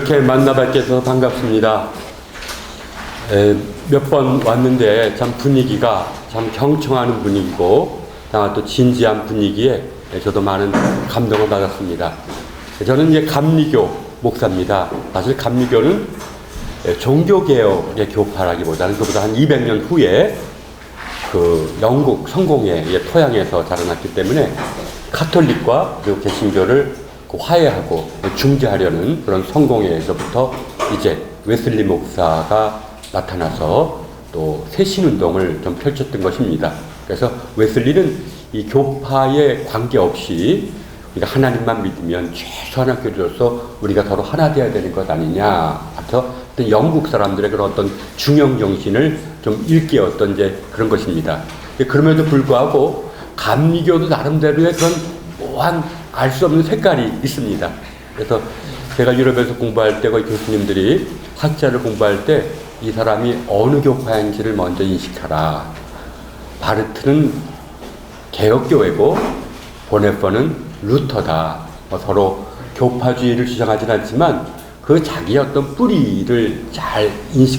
이렇게 만나 뵙게 돼서 반갑습니다. 몇 번 왔는데 참 분위기가 참 경청하는 분위기고 또 진지한 분위기에 저도 많은 감동을 받았습니다. 저는 이제 감리교 목사입니다. 사실 감리교는 종교개혁의 교파라기보다는 그보다 한 200년 후에 그 영국 성공회의 토양에서 자라났기 때문에 가톨릭과 그리고 개신교를 화해하고 중재하려는 그런 성공회에서부터 이제 웨슬리 목사가 나타나서 또 새신운동을 좀 펼쳤던 것입니다. 그래서 웨슬리는 이 교파에 관계없이 우리가 하나님만 믿으면 최소한의 교리로서 우리가 서로 하나 되어야 되는 것 아니냐. 그래서 어떤 영국 사람들의 그런 어떤 중형 정신을 좀 일깨웠던 이제 그런 것입니다. 그럼에도 불구하고 감리교도 나름대로의 그런 묘한 알 수 없는 색깔이 있습니다. 그래서 제가 유럽에서 공부할 때 거기 교수님들이 학자를 공부할 때 이 사람이 어느 교파인지를 먼저 인식하라. 바르트는 개혁교회고 보네퍼는 루터다. 서로 교파주의를 주장하진 않지만 그 자기의 어떤 뿌리를 잘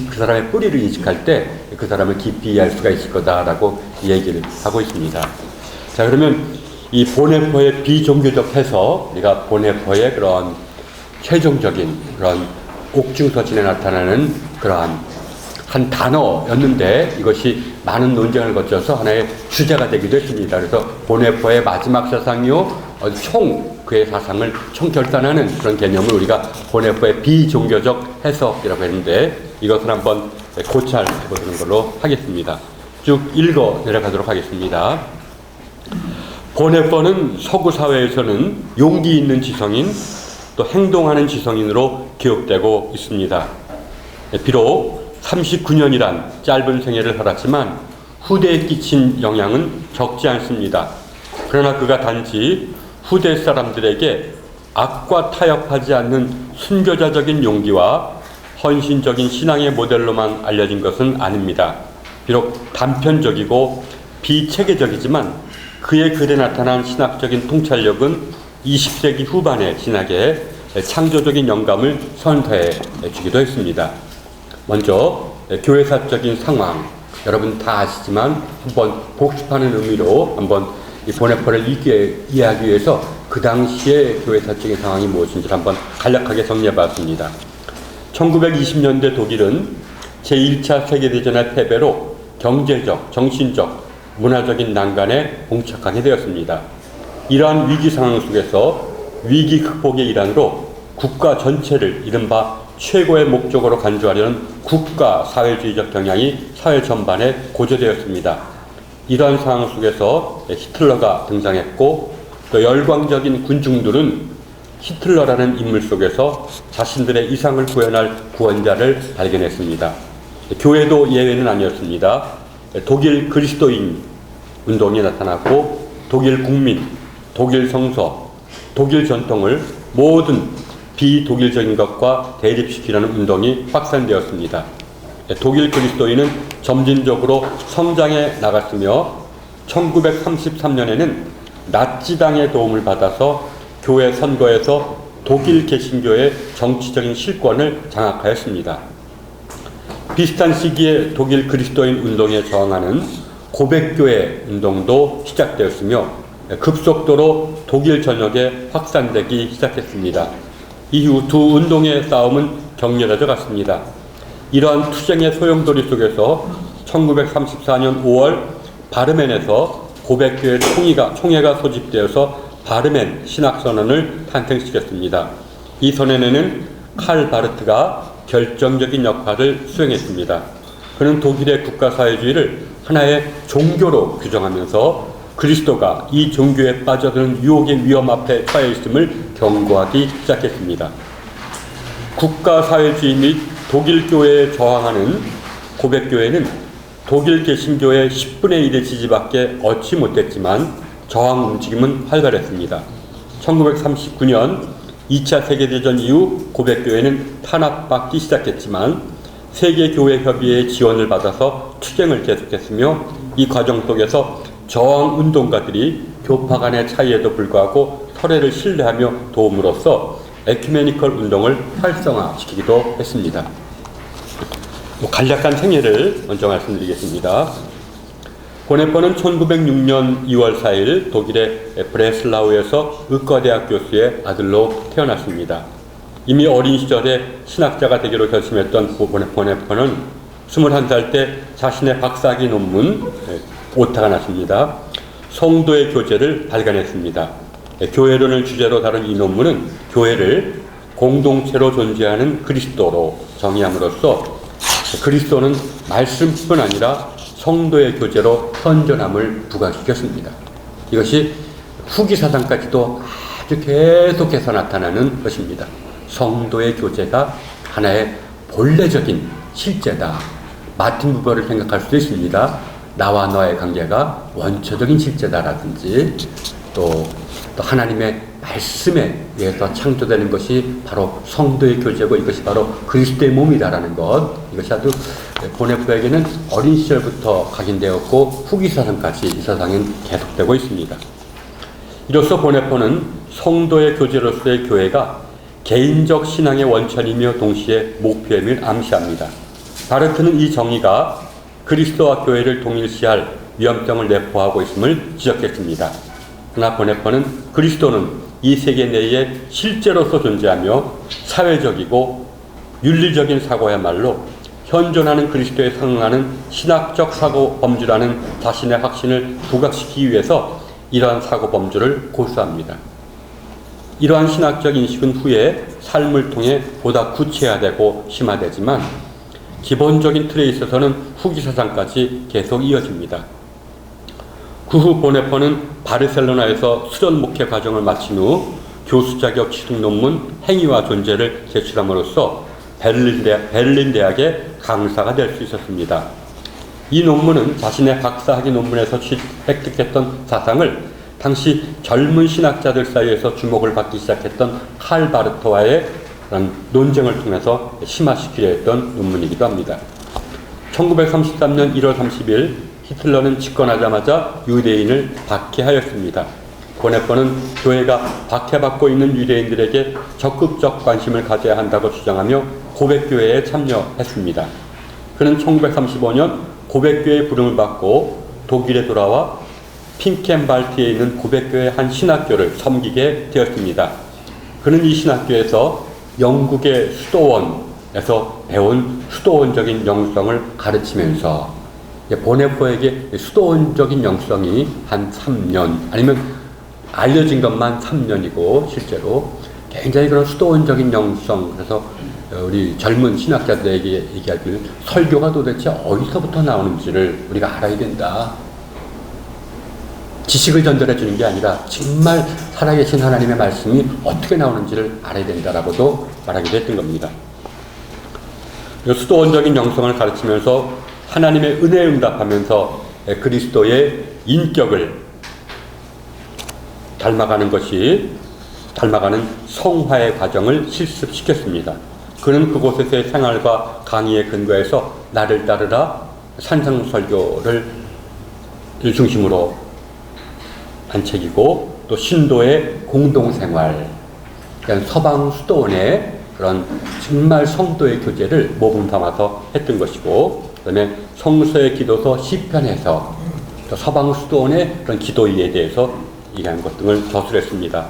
그 사람의 뿌리를 인식할 때 그 사람을 깊이 이해할 수가 있을 거다라고 얘기를 하고 있습니다. 자, 그러면 이 보네퍼의 비종교적 해석, 우리가 보네퍼의 그런 최종적인 그런 옥중서신에 나타나는 그러한 한 단어였는데 이것이 많은 논쟁을 거쳐서 하나의 주제가 되기도 했습니다. 그래서 보네퍼의 마지막 사상이요, 그의 사상을 총결단하는 그런 개념을 우리가 보네퍼의 비종교적 해석이라고 했는데 이것을 한번 고찰해 보는 걸로 하겠습니다. 쭉 읽어 내려가도록 하겠습니다. 보네퍼는 서구 사회에서는 용기 있는 지성인, 또 행동하는 지성인으로 기억되고 있습니다. 비록 39년이란 짧은 생애를 살았지만 후대에 끼친 영향은 적지 않습니다. 그러나 그가 단지 후대 사람들에게 악과 타협하지 않는 순교자적인 용기와 헌신적인 신앙의 모델로만 알려진 것은 아닙니다. 비록 단편적이고 비체계적이지만 그의 글에 나타난 신학적인 통찰력은 20세기 후반의 신학에 창조적인 영감을 선사해 주기도 했습니다. 먼저 교회사적인 상황, 여러분 다 아시지만 한번 복습하는 의미로 한번 이 보네퍼를 이해하기 위해서 그 당시의 교회사적인 상황이 무엇인지를 한번 간략하게 정리해봤습니다. 1920년대 독일은 제1차 세계대전의 패배로 경제적, 정신적, 문화적인 난간에 봉착하게 되었습니다. 이러한 위기 상황 속에서 위기 극복의 일환으로 국가 전체를 이른바 최고의 목적으로 간주하려는 국가 사회주의적 경향이 사회 전반에 고조되었습니다. 이러한 상황 속에서 히틀러가 등장했고 또 열광적인 군중들은 히틀러라는 인물 속에서 자신들의 이상을 구현할 구원자를 발견했습니다. 교회도 예외는 아니었습니다. 독일 그리스도인 운동이 나타났고 독일 국민, 독일 성서, 독일 전통을 모든 비독일적인 것과 대립시키려는 운동이 확산되었습니다. 독일 그리스도인은 점진적으로 성장해 나갔으며 1933년에는 나치당의 도움을 받아서 교회 선거에서 독일 개신교의 정치적인 실권을 장악하였습니다. 비슷한 시기에 독일 그리스도인 운동에 저항하는 고백교회 운동도 시작되었으며 급속도로 독일 전역에 확산되기 시작했습니다. 이후 두 운동의 싸움은 격렬해져 갔습니다. 이러한 투쟁의 소용돌이 속에서 1934년 5월 바르멘에서 고백교회 총회가 소집되어서 바르멘 신학선언을 탄생시켰습니다. 이 선언에는 칼 바르트가 결정적인 역할을 수행했습니다. 그는 독일의 국가사회주의를 하나의 종교로 규정하면서 그리스도가 이 종교에 빠져드는 유혹의 위험 앞에 처해 있음을 경고하기 시작했습니다. 국가사회주의 및 독일 교회에 저항하는 고백교회는 독일 개신교의 10분의 1의 지지밖에 얻지 못했지만 저항 움직임은 활발했습니다. 1939년 2차 세계대전 이후 고백교회는 탄압받기 시작했지만 세계교회협의회의 지원을 받아서 투쟁을 계속했으며 이 과정 속에서 저항운동가들이 교파 간의 차이에도 불구하고 서로를 신뢰하며 도움으로써 에큐메니컬 운동을 활성화시키기도 했습니다. 간략한 생애를 먼저 말씀드리겠습니다. 보네퍼는 1906년 2월 4일 독일의 브레슬라우에서 의과대학 교수의 아들로 태어났습니다. 이미 어린 시절에 신학자가 되기로 결심했던 보네퍼는 21살 때 자신의 박사학위 논문 오타가 났습니다. 성도의 교제를 발간했습니다. 교회론을 주제로 다룬 이 논문은 교회를 공동체로 존재하는 그리스도로 정의함으로써 그리스도는 말씀뿐 아니라 성도의 교제로 선전함을 부각시켰습니다. 이것이 후기 사상까지도 아주 계속해서 나타나는 것입니다. 성도의 교제가 하나의 본래적인 실제다. 마틴 부버를 생각할 수도 있습니다. 나와 너의 관계가 원초적인 실제다라든지 또 하나님의 말씀에 의해서 창조되는 것이 바로 성도의 교제고 이것이 바로 그리스도의 몸이다라는 것, 이것이 아주 보네퍼에게는 어린 시절부터 각인되었고 후기 사상까지 이 사상은 계속되고 있습니다. 이로써 보네퍼는 성도의 교제로서의 교회가 개인적 신앙의 원천이며 동시에 목표임을 암시합니다. 바르트는 이 정의가 그리스도와 교회를 동일시할 위험성을 내포하고 있음을 지적했습니다. 그러나 보네퍼는 그리스도는 이 세계 내에 실제로서 존재하며 사회적이고 윤리적인 사고야말로 현존하는 그리스도에 상응하는 신학적 사고 범주라는 자신의 확신을 부각시키기 위해서 이러한 사고 범주를 고수합니다. 이러한 신학적 인식은 후에 삶을 통해 보다 구체화되고 심화되지만 기본적인 틀에 있어서는 후기 사상까지 계속 이어집니다. 그 후 보네퍼는 바르셀로나에서 수련 목회 과정을 마친 후 교수 자격 취득 논문 행위와 존재를 제출함으로써 베를린 대학의 강사가 될 수 있었습니다. 이 논문은 자신의 박사학위 논문에서 획득했던 사상을 당시 젊은 신학자들 사이에서 주목을 받기 시작했던 칼 바르트와의 논쟁을 통해서 심화시키려 했던 논문이기도 합니다. 1933년 1월 30일 히틀러는 집권하자마자 유대인을 박해하였습니다. 보네퍼는 교회가 박해받고 있는 유대인들에게 적극적 관심을 가져야 한다고 주장하며 고백교회에 참여했습니다. 그는 1935년 고백교회 부름을 받고 독일에 돌아와 핑켄발트에 있는 고백교회 한 신학교를 섬기게 되었습니다. 그는 이 신학교에서 영국의 수도원에서 배운 수도원적인 영성을 가르치면서 보네퍼에게 수도원적인 영성이 한 3년 아니면 알려진 것만 3년이고 실제로 굉장히 그런 수도원적인 영성, 그래서 우리 젊은 신학자들에게 얘기하길 설교가 도대체 어디서부터 나오는지를 우리가 알아야 된다. 지식을 전달해 주는 게 아니라 정말 살아계신 하나님의 말씀이 어떻게 나오는지를 알아야 된다라고도 말하기도 했던 겁니다. 수도원적인 영성을 가르치면서 하나님의 은혜에 응답하면서 그리스도의 인격을 닮아가는 성화의 과정을 실습시켰습니다. 그는 그곳에서의 생활과 강의에 근거해서 나를 따르라 산상설교를 중심으로 한 책이고 또 신도의 공동생활, 그러니까 서방 수도원의 그런 정말 성도의 교제를 모범 삼아서 했던 것이고, 그 다음에 성서의 기도서 시편에서 또 서방 수도원의 그런 기도에 대해서 얘기하는 것 등을 저술했습니다.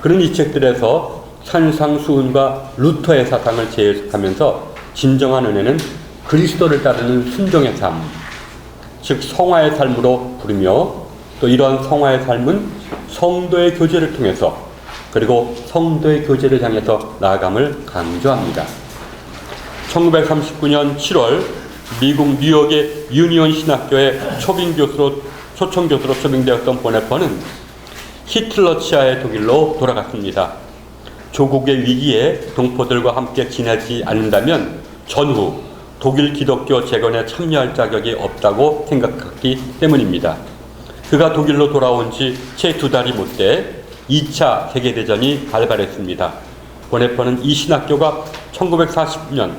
그런 이 책들에서 산상수훈과 루터의 사상을 재해석하면서 진정한 은혜는 그리스도를 따르는 순종의 삶, 즉 성화의 삶으로 부르며 또 이러한 성화의 삶은 성도의 교제를 통해서 그리고 성도의 교제를 향해서 나아감을 강조합니다. 1939년 7월 미국 뉴욕의 유니온 신학교의 초청 교수로 초빙되었던 보네퍼는 히틀러 치하의 독일로 돌아갔습니다. 조국의 위기에 동포들과 함께 지내지 않는다면 전후 독일 기독교 재건에 참여할 자격이 없다고 생각했기 때문입니다. 그가 독일로 돌아온 지 채 2달이 못돼 2차 세계대전이 발발했습니다. 보네퍼는 이 신학교가 1940년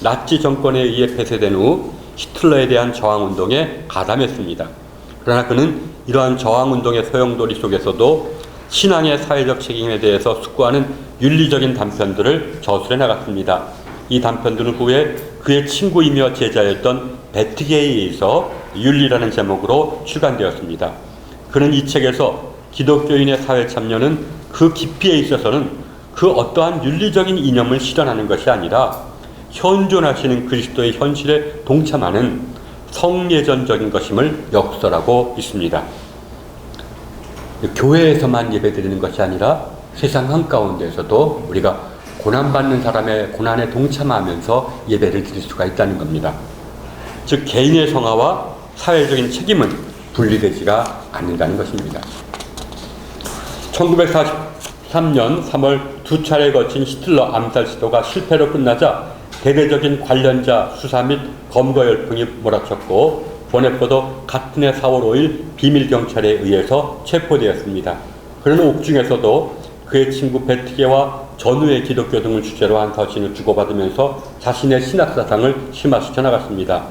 나치 정권에 의해 폐쇄된 후 히틀러에 대한 저항운동에 가담했습니다. 그러나 그는 이러한 저항운동의 소용돌이 속에서도 신앙의 사회적 책임에 대해서 숙고하는 윤리적인 단편들을 저술해 나갔습니다. 이 단편들은 후에 그의 친구이며 제자였던 베트게에 의해서 윤리라는 제목으로 출간되었습니다. 그는 이 책에서 기독교인의 사회 참여는 그 깊이에 있어서는 그 어떠한 윤리적인 이념을 실현하는 것이 아니라 현존하시는 그리스도의 현실에 동참하는 성예전적인 것임을 역설하고 있습니다. 교회에서만 예배드리는 것이 아니라 세상 한가운데에서도 우리가 고난받는 사람의 고난에 동참하면서 예배를 드릴 수가 있다는 겁니다. 즉 개인의 성화와 사회적인 책임은 분리되지가 않는다는 것입니다. 1943년 3월 두 차례에 걸친 히틀러 암살 시도가 실패로 끝나자 대대적인 관련자 수사 및 검거 열풍이 몰아쳤고 보네포도 같은 해 4월 5일 비밀경찰에 의해서 체포되었습니다. 그는 옥중에서도 그의 친구 베트게와 전후의 기독교 등을 주제로 한 서신을 주고받으면서 자신의 신학사상을 심화시켜 나갔습니다.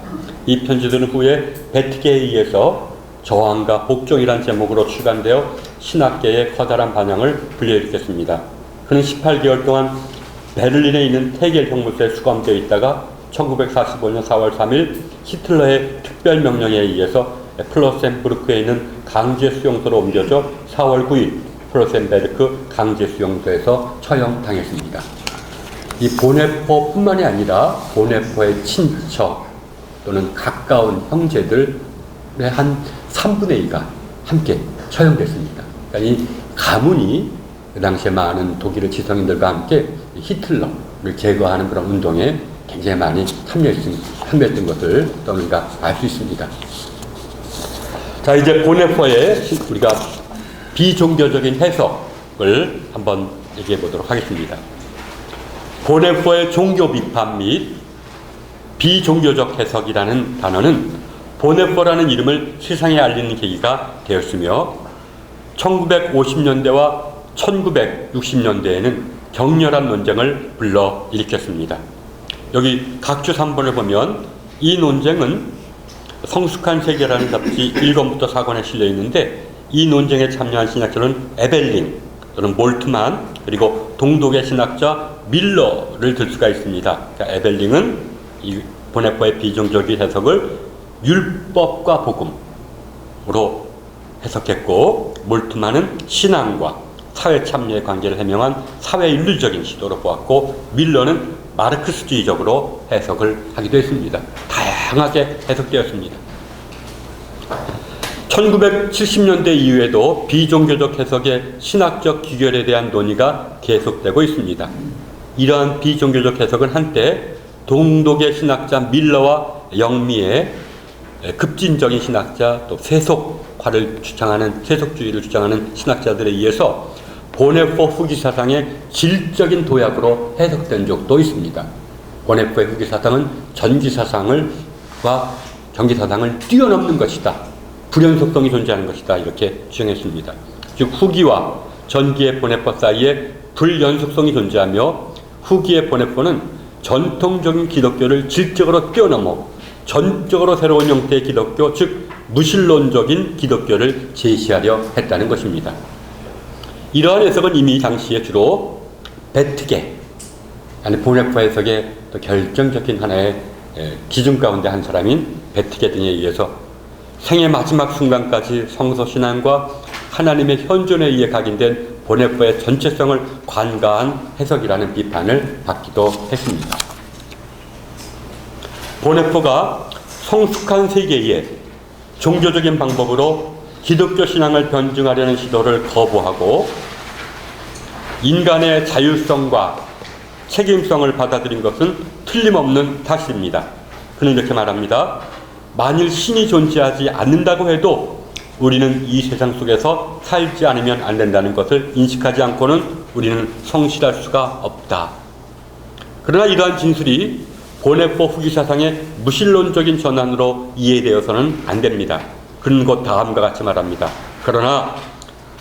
이 편지들은 후에 베트게에 의해서 저항과 복종이란 제목으로 출간되어 신학계의 커다란 반향을 불러일으켰습니다. 그는 18개월 동안 베를린에 있는 테겔 형무소에 수감되어 있다가 1945년 4월 3일 히틀러의 특별명령에 의해서 플로센부르크에 있는 강제 수용소로 옮겨져 4월 9일 플로센베르크 강제 수용소에서 처형당했습니다. 이 보네포뿐만이 아니라 보네포의 친척 또는 가까운 형제들의 한 3분의 2가 함께 처형됐습니다. 그러니까 이 가문이 그 당시에 많은 독일의 지성인들과 함께 히틀러를 제거하는 그런 운동에 굉장히 많이 참여했던 것을 또 우리가 알 수 있습니다. 자, 이제 보네포의 우리가 비종교적인 해석을 한번 얘기해 보도록 하겠습니다. 보네포의 종교 비판 및 비종교적 해석이라는 단어는 보네포라는 이름을 세상에 알리는 계기가 되었으며 1950년대와 1960년대에는 격렬한 논쟁을 불러일으켰습니다. 여기 각주 3번을 보면 이 논쟁은 성숙한 세계라는 잡지 1권부터 4권에 실려 있는데 이 논쟁에 참여한 신학자는 에벨링 또는 몰트만 그리고 동독의 신학자 밀러를 들 수가 있습니다. 그러니까 에벨링은 이 보네포의 비종교적인 해석을 율법과 복음으로 해석했고 몰트만은 신앙과 사회 참여의 관계를 해명한 사회윤리적인 시도로 보았고 밀러는 마르크스주의적으로 해석을 하기도 했습니다. 다양하게 해석되었습니다. 1970년대 이후에도 비종교적 해석의 신학적 기결에 대한 논의가 계속되고 있습니다. 이러한 비종교적 해석은 한때 동독의 신학자 밀러와 영미의 급진적인 신학자 또 세속화를 주장하는 세속주의를 주장하는 신학자들에 의해서 보네포 후기 사상의 질적인 도약으로 해석된 적도 있습니다. 보네포의 후기 사상은 전기 사상과 전기 사상을 뛰어넘는 것이다. 불연속성이 존재하는 것이다. 이렇게 주장했습니다. 즉 후기와 전기의 보네포 사이에 불연속성이 존재하며 후기의 보네포는 전통적인 기독교를 질적으로 뛰어넘어 전적으로 새로운 형태의 기독교, 즉 무신론적인 기독교를 제시하려 했다는 것입니다. 이러한 해석은 이미 당시에 주로 베트게, 아니 보네포 해석의 또 결정적인 하나의 기준 가운데 한 사람인 베트게 등에 의해서 생의 마지막 순간까지 성서신앙과 하나님의 현존에 의해 각인된 보네포의 전체성을 관가한 해석이라는 비판을 받기도 했습니다. 보네포가 성숙한 세계에 종교적인 방법으로 기독교 신앙을 변증하려는 시도를 거부하고 인간의 자율성과 책임성을 받아들인 것은 틀림없는 탓입니다. 그는 이렇게 말합니다. 만일 신이 존재하지 않는다고 해도 우리는 이 세상 속에서 살지 않으면 안 된다는 것을 인식하지 않고는 우리는 성실할 수가 없다. 그러나 이러한 진술이 보네포 후기 사상의 무신론적인 전환으로 이해되어서는 안 됩니다. 그는 곧 다음과 같이 말합니다. 그러나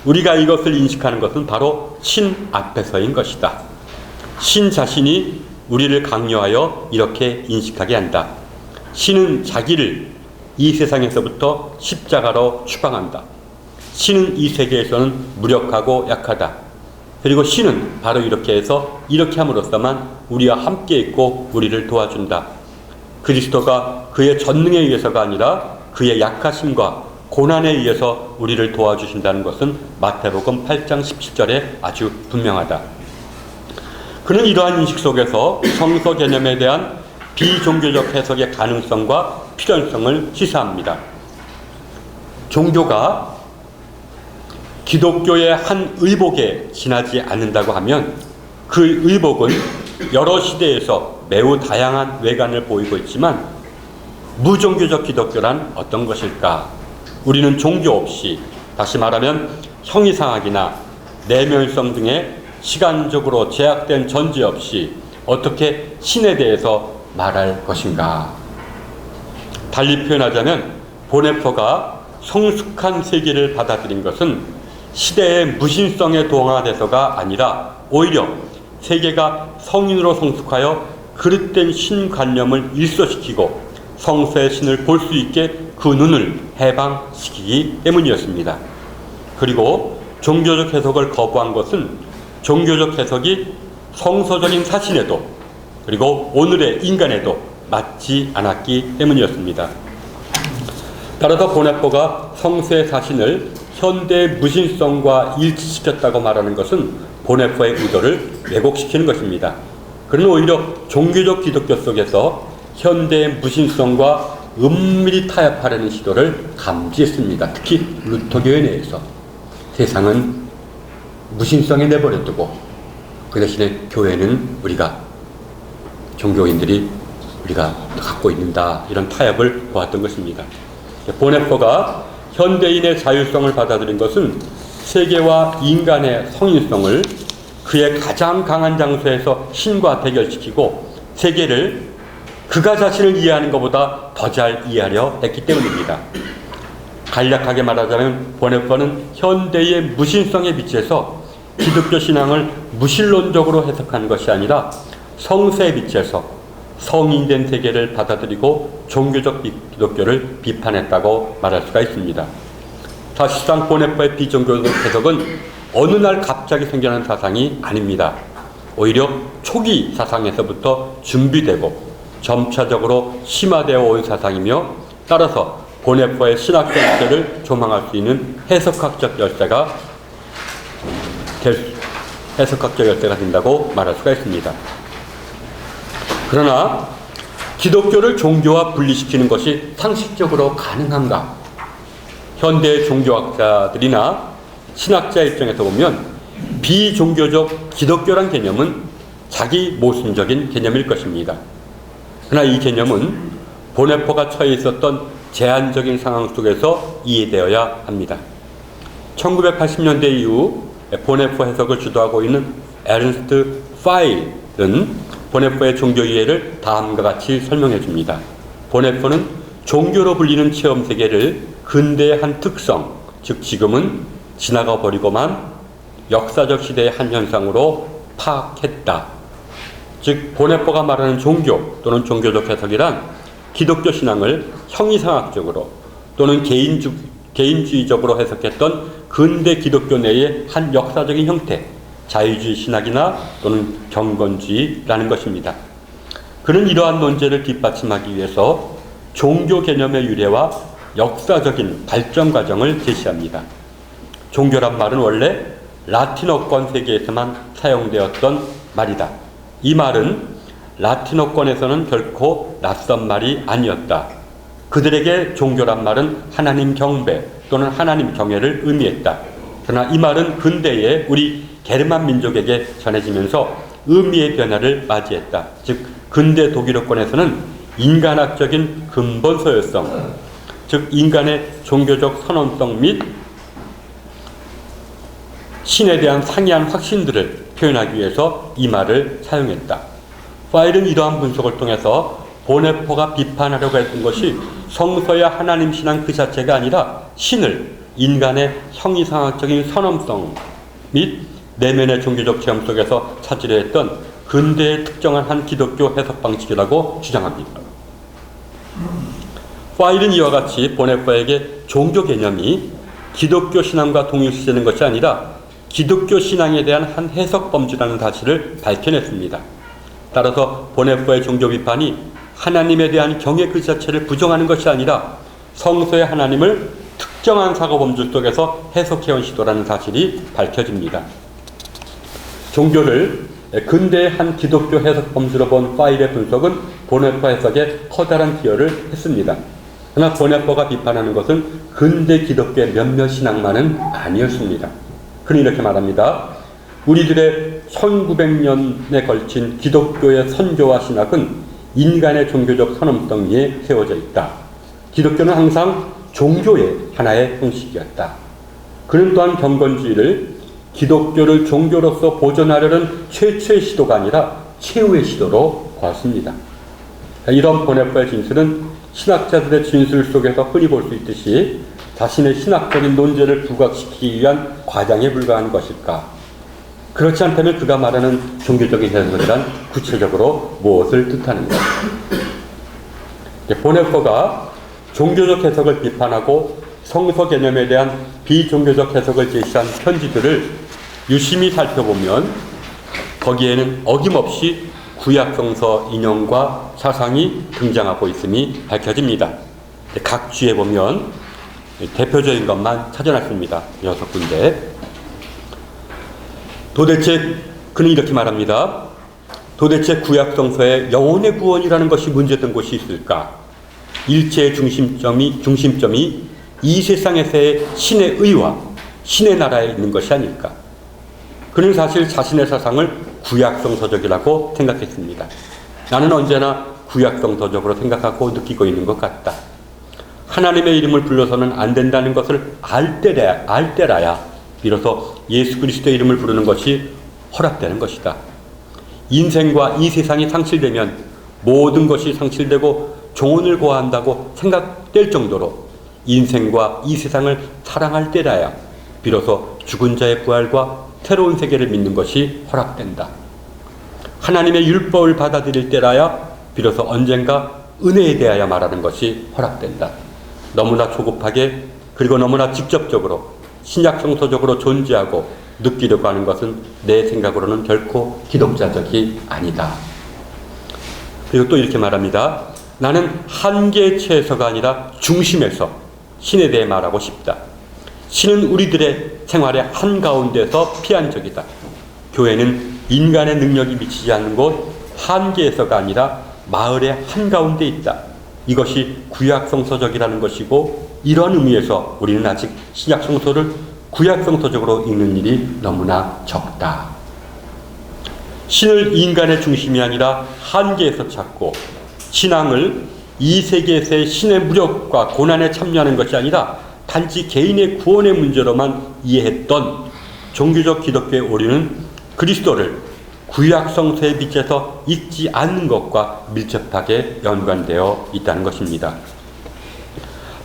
우리가 이것을 인식하는 것은 바로 신 앞에서인 것이다. 신 자신이 우리를 강요하여 이렇게 인식하게 한다. 신은 자기를 이 세상에서부터 십자가로 추방한다. 신은 이 세계에서는 무력하고 약하다. 그리고 신은 바로 이렇게 해서 이렇게 함으로써만 우리와 함께 있고 우리를 도와준다. 그리스도가 그의 전능에 의해서가 아니라 그의 약하심과 고난에 의해서 우리를 도와주신다는 것은 마태복음 8장 17절에 아주 분명하다. 그는 이러한 인식 속에서 성서 개념에 대한 비종교적 해석의 가능성과 필연성을 시사합니다. 종교가 기독교의 한 의복에 지나지 않는다고 하면 그 의복은 여러 시대에서 매우 다양한 외관을 보이고 있지만 무종교적 기독교란 어떤 것일까? 우리는 종교 없이, 다시 말하면 형이상학이나 내면성 등의 시간적으로 제약된 전제 없이 어떻게 신에 대해서 말할 것인가? 달리 표현하자면 보네포가 성숙한 세계를 받아들인 것은 시대의 무신성에 동화돼서가 아니라 오히려 세계가 성인으로 성숙하여 그릇된 신관념을 일소시키고 성서의 신을 볼 수 있게 그 눈을 해방시키기 때문이었습니다. 그리고 종교적 해석을 거부한 것은 종교적 해석이 성서적인 사실에도 그리고 오늘의 인간에도 맞지 않았기 때문이었습니다. 따라서 보네포가 성서의 사신을 현대의 무신성과 일치시켰다고 말하는 것은 보네포의 의도를 왜곡시키는 것입니다. 그는 오히려 종교적 기독교 속에서 현대의 무신성과 은밀히 타협하려는 시도를 감지했습니다. 특히 루터교회 내에서 세상은 무신성에 내버려두고 그 대신에 교회는 우리가 종교인들이 우리가 갖고 있는다, 이런 타협을 보았던 것입니다. 보네포가 현대인의 자율성을 받아들인 것은 세계와 인간의 성인성을 그의 가장 강한 장소에서 신과 대결시키고 세계를 그가 자신을 이해하는 것보다 더 잘 이해하려 했기 때문입니다. 간략하게 말하자면 보네포는 현대의 무신성에 비춰서 기독교 신앙을 무신론적으로 해석하는 것이 아니라 성서에 비춰서 성인된 세계를 받아들이고 종교적 기독교를 비판했다고 말할 수가 있습니다. 사실상 보네포의 비종교적 해석은 어느 날 갑자기 생겨난 사상이 아닙니다. 오히려 초기 사상에서부터 준비되고 점차적으로 심화되어 온 사상이며 따라서 보네포의 신학 전체를 조망할 수 있는 해석학적 열쇠가 된다고 말할 수가 있습니다. 그러나 기독교를 종교와 분리시키는 것이 상식적으로 가능한가? 현대 종교학자들이나 신학자 입장에서 보면 비종교적 기독교란 개념은 자기 모순적인 개념일 것입니다. 그러나 이 개념은 보네포가 처해 있었던 제한적인 상황 속에서 이해되어야 합니다. 1980년대 이후 보네포 해석을 주도하고 있는 에른스트 파일은 보네포의 종교 이해를 다음과 같이 설명해 줍니다. 보네포는 종교로 불리는 체험 세계를 근대의 한 특성, 즉 지금은 지나가 버리고만 역사적 시대의 한 현상으로 파악했다. 즉 보네포가 말하는 종교 또는 종교적 해석이란 기독교 신앙을 형이상학적으로 또는 개인주의적으로 해석했던 근대 기독교 내의 한 역사적인 형태, 자유주의 신학이나 또는 경건주의라는 것입니다. 그는 이러한 논제를 뒷받침하기 위해서 종교 개념의 유래와 역사적인 발전 과정을 제시합니다. 종교란 말은 원래 라틴어권 세계에서만 사용되었던 말이다. 이 말은 라틴어권에서는 결코 낯선 말이 아니었다. 그들에게 종교란 말은 하나님 경배 또는 하나님 경외를 의미했다. 그러나 이 말은 근대의 우리 게르만 민족에게 전해지면서 의미의 변화를 맞이했다. 즉 근대 독일어권에서는 인간학적인 근본 소유성, 즉 인간의 종교적 선언성 및 신에 대한 상이한 확신들을 표현하기 위해서 이 말을 사용했다. 파일은 이러한 분석을 통해서 보네포가 비판하려고 했던 것이 성서의 하나님 신앙 그 자체가 아니라 신을 인간의 형이상학적인 선언성 및 내면의 종교적 체험 속에서 찾으려 했던 근대의 특정한 한 기독교 해석 방식이라고 주장합니다. 파일은 이와 같이 보네포에게 종교 개념이 기독교 신앙과 동일시되는 것이 아니라 기독교 신앙에 대한 한 해석 범주라는 사실을 밝혀냈습니다. 따라서 보네포의 종교 비판이 하나님에 대한 경외 그 자체를 부정하는 것이 아니라 성서의 하나님을 특정한 사고 범주 속에서 해석해온 시도라는 사실이 밝혀집니다. 종교를 근대의 한 기독교 해석 범주로 본 파일의 분석은 보네포 해석에 커다란 기여를 했습니다. 그러나 보네포가 비판하는 것은 근대 기독교의 몇몇 신앙만은 아니었습니다. 그는 이렇게 말합니다. 우리들의 1900년에 걸친 기독교의 선교와 신학은 인간의 종교적 선험성 위에 세워져 있다. 기독교는 항상 종교의 하나의 형식이었다. 그는 또한 경건주의를 기독교를 종교로서 보존하려는 최초의 시도가 아니라 최후의 시도로 보았습니다. 이런 보네포의 진술은 신학자들의 진술 속에서 흔히 볼 수 있듯이 자신의 신학적인 논제를 부각시키기 위한 과장에 불과한 것일까? 그렇지 않다면 그가 말하는 종교적인 해석이란 구체적으로 무엇을 뜻하는가? 보네포가 종교적 해석을 비판하고 성서 개념에 대한 비종교적 해석을 제시한 편지들을 유심히 살펴보면 거기에는 어김없이 구약성서 인용과 사상이 등장하고 있음이 밝혀집니다. 각 주에 보면 대표적인 것만 찾아놨습니다. 6군데. 도대체 그는 이렇게 말합니다. 도대체 구약성서에 영혼의 구원이라는 것이 문제된 곳이 있을까? 일체의 중심점이 이 세상에서의 신의 의와 신의 나라에 있는 것이 아닐까? 그는 사실 자신의 사상을 구약성서적이라고 생각했습니다. 나는 언제나 구약성서적으로 생각하고 느끼고 있는 것 같다. 하나님의 이름을 불러서는 안 된다는 것을 알 때라야 비로소 예수 그리스도의 이름을 부르는 것이 허락되는 것이다. 인생과 이 세상이 상실되면 모든 것이 상실되고 종언을 고한다고 생각될 정도로 인생과 이 세상을 사랑할 때라야 비로소 죽은 자의 부활과 새로운 세계를 믿는 것이 허락된다. 하나님의 율법을 받아들일 때라야 비로소 언젠가 은혜에 대하여 말하는 것이 허락된다. 너무나 조급하게 그리고 너무나 직접적으로 신약성서적으로 존재하고 느끼려고 하는 것은 내 생각으로는 결코 기독자적이 아니다. 그리고 또 이렇게 말합니다. 나는 한계체에서가 아니라 중심에서 신에 대해 말하고 싶다. 신은 우리들의 생활의 한가운데서 피한적이다. 교회는 인간의 능력이 미치지 않는 곳 한계에서가 아니라 마을의 한가운데 있다. 이것이 구약성서적이라는 것이고 이런 의미에서 우리는 아직 신약성서를 구약성서적으로 읽는 일이 너무나 적다. 신을 인간의 중심이 아니라 한계에서 찾고 신앙을 이 세계에서의 신의 무력과 고난에 참여하는 것이 아니라 단지 개인의 구원의 문제로만 이해했던 종교적 기독교의 오류는 그리스도를 구약성서의 빛에서 읽지 않는 것과 밀접하게 연관되어 있다는 것입니다.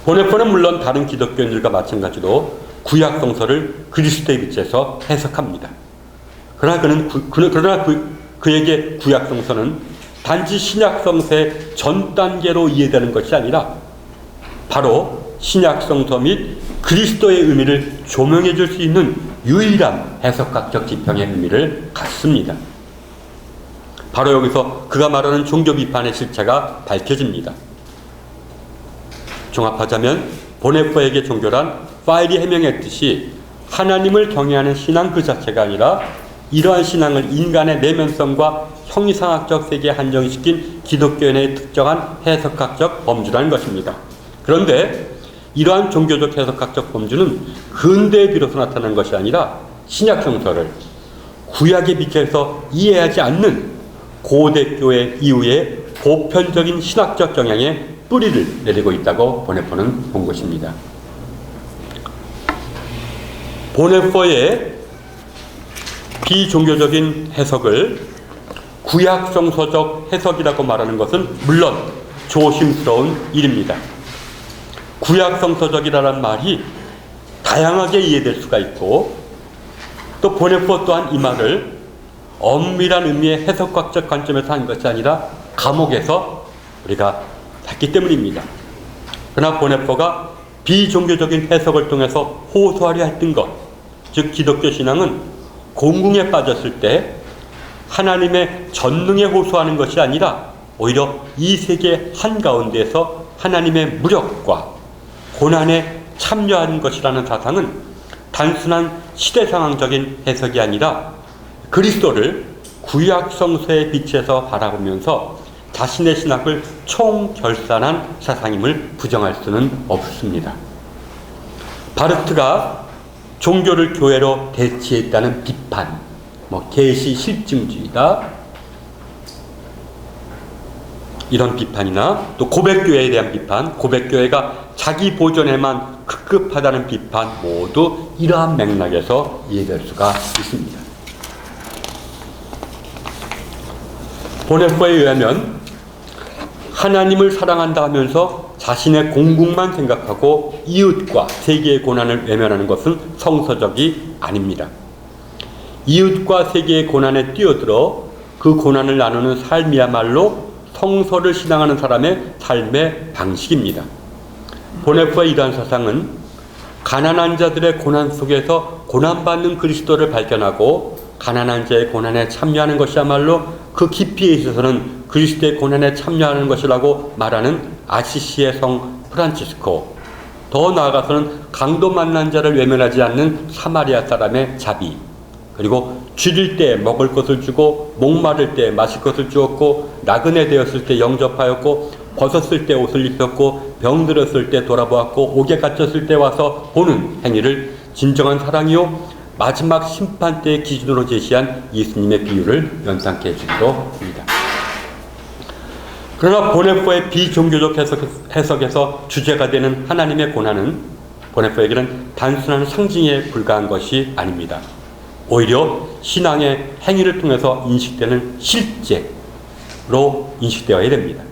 보네포는 물론 다른 기독교인들과 마찬가지로 구약성서를 그리스도의 빛에서 해석합니다. 그러나 그에게 구약성서는 단지 신약성서의 전 단계로 이해되는 것이 아니라 바로 신약성서 및 그리스도의 의미를 조명해 줄 수 있는 유일한 해석학적 지평의 의미를 갖습니다. 바로 여기서 그가 말하는 종교 비판의 실체가 밝혀집니다. 종합하자면 보네포에게 종교란 파일이 해명했듯이 하나님을 경외하는 신앙 그 자체가 아니라 이러한 신앙을 인간의 내면성과 형이상학적 세계에 한정시킨 기독교인의 특정한 해석학적 범주라는 것입니다. 그런데 이러한 종교적 해석학적 범주는 근대에 비로소 나타난 것이 아니라 신약성서를 구약의 빛에서 이해하지 않는 고대교회 이후의 보편적인 신학적 경향에 뿌리를 내리고 있다고 보네포는 본 것입니다. 보네포의 비종교적인 해석을 구약성서적 해석이라고 말하는 것은 물론 조심스러운 일입니다. 구약성서적이라는 말이 다양하게 이해될 수가 있고 또 보네포 또한 이 말을 엄밀한 의미의 해석학적 관점에서 한 것이 아니라 감옥에서 우리가 봤기 때문입니다. 그러나 보네포가 비종교적인 해석을 통해서 호소하려 했던 것, 즉 기독교 신앙은 공궁에 빠졌을 때 하나님의 전능에 호소하는 것이 아니라 오히려 이 세계 한가운데에서 하나님의 무력과 고난에 참여하는 것이라는 사상은 단순한 시대상황적인 해석이 아니라 그리스도를 구약 성서의 빛에서 바라보면서 자신의 신학을 총결산한 사상임을 부정할 수는 없습니다. 바르트가 종교를 교회로 대체했다는 비판, 계시 실증주의다, 이런 비판이나 또 고백교회에 대한 비판, 고백교회가 자기 보존에만 급급하다는 비판, 모두 이러한 맥락에서 이해될 수가 있습니다. 보네포에 의하면 하나님을 사랑한다 하면서 자신의 공국만 생각하고 이웃과 세계의 고난을 외면하는 것은 성서적이 아닙니다. 이웃과 세계의 고난에 뛰어들어 그 고난을 나누는 삶이야말로 성서를 신앙하는 사람의 삶의 방식입니다. 보네포의 이러한 사상은 가난한 자들의 고난 속에서 고난받는 그리스도를 발견하고 가난한 자의 고난에 참여하는 것이야말로 그 깊이에 있어서는 그리스도의 고난에 참여하는 것이라고 말하는 아시시의 성 프란치스코, 더 나아가서는 강도 만난 자를 외면하지 않는 사마리아 사람의 자비, 그리고 줄일 때 먹을 것을 주고 목마를 때 마실 것을 주었고 나그네 되었을 때 영접하였고 벗었을 때 옷을 입혔고 병들었을 때 돌아보았고 옥에 갇혔을 때 와서 보는 행위를 진정한 사랑이요 마지막 심판 때의 기준으로 제시한 예수님의 비유를 연상케 해주기도 합니다. 그러나 보네포의 비종교적 해석에서 주제가 되는 하나님의 고난은 보네포에게는 단순한 상징에 불과한 것이 아닙니다. 오히려 신앙의 행위를 통해서 인식되는 실제로 인식되어야 됩니다.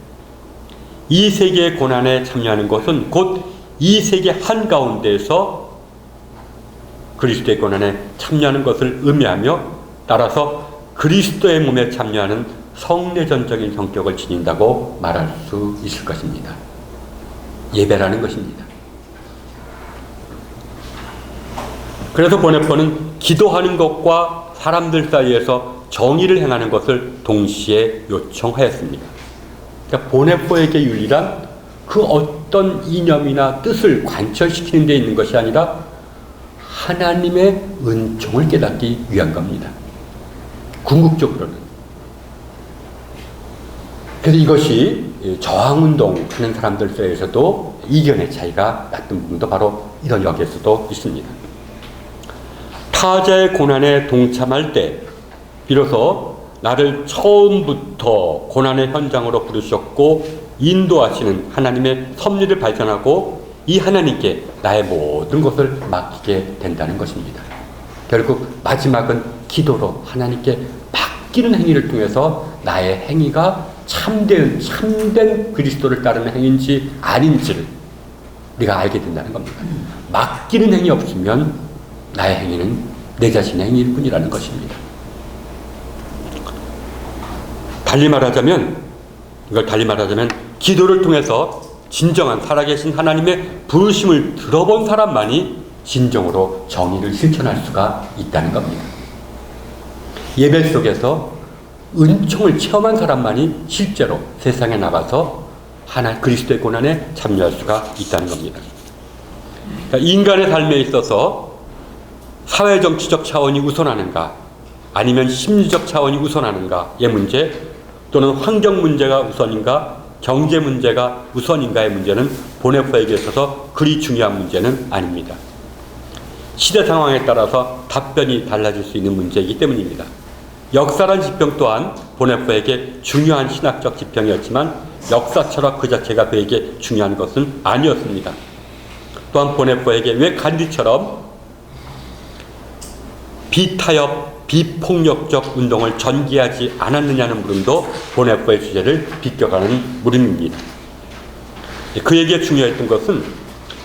이 세계의 고난에 참여하는 것은 곧 이 세계 한가운데에서 그리스도의 고난에 참여하는 것을 의미하며 따라서 그리스도의 몸에 참여하는 성례전적인 성격을 지닌다고 말할 수 있을 것입니다. 예배라는 것입니다. 그래서 보네포는 기도하는 것과 사람들 사이에서 정의를 행하는 것을 동시에 요청하였습니다. 그러니까 보네포에게 유일한 그 어떤 이념이나 뜻을 관철시키는 데 있는 것이 아니라 하나님의 은총을 깨닫기 위한 겁니다. 궁극적으로는. 그래서 이것이 저항운동 하는 사람들 사이에서도 이견의 차이가 났던 부분도 바로 이런 역에서도 있습니다. 타자의 고난에 동참할 때 비로소 나를 처음부터 고난의 현장으로 부르셨고 인도하시는 하나님의 섭리를 발견하고 이 하나님께 나의 모든 것을 맡기게 된다는 것입니다. 결국 마지막은 기도로 하나님께 맡기는 행위를 통해서 나의 행위가 참된 그리스도를 따르는 행위인지 아닌지를 우리가 알게 된다는 겁니다. 맡기는 행위 없으면 나의 행위는 내 자신의 행위일 뿐이라는 것입니다. 달리 말하자면 기도를 통해서 진정한 살아계신 하나님의 부르심을 들어본 사람만이 진정으로 정의를 실천할 수가 있다는 겁니다. 예배 속에서 은총을 체험한 사람만이 실제로 세상에 나가서 그리스도의 고난에 참여할 수가 있다는 겁니다. 그러니까 인간의 삶에 있어서 사회정치적 차원이 우선하는가 아니면 심리적 차원이 우선하는가의 문제, 또는 환경 문제가 우선인가 경제 문제가 우선인가의 문제는 보네포에게 있어서 그리 중요한 문제는 아닙니다. 시대 상황에 따라서 답변이 달라질 수 있는 문제이기 때문입니다. 역사란 지평 또한 보네포에게 중요한 신학적 지평이었지만 역사 철학 그 자체가 그에게 중요한 것은 아니었습니다. 또한 보네포에게 왜 간디처럼 비타협, 비폭력적 운동을 전개하지 않았느냐는 물음도 보네포의 주제를 비껴가는 물음입니다. 그에게 중요했던 것은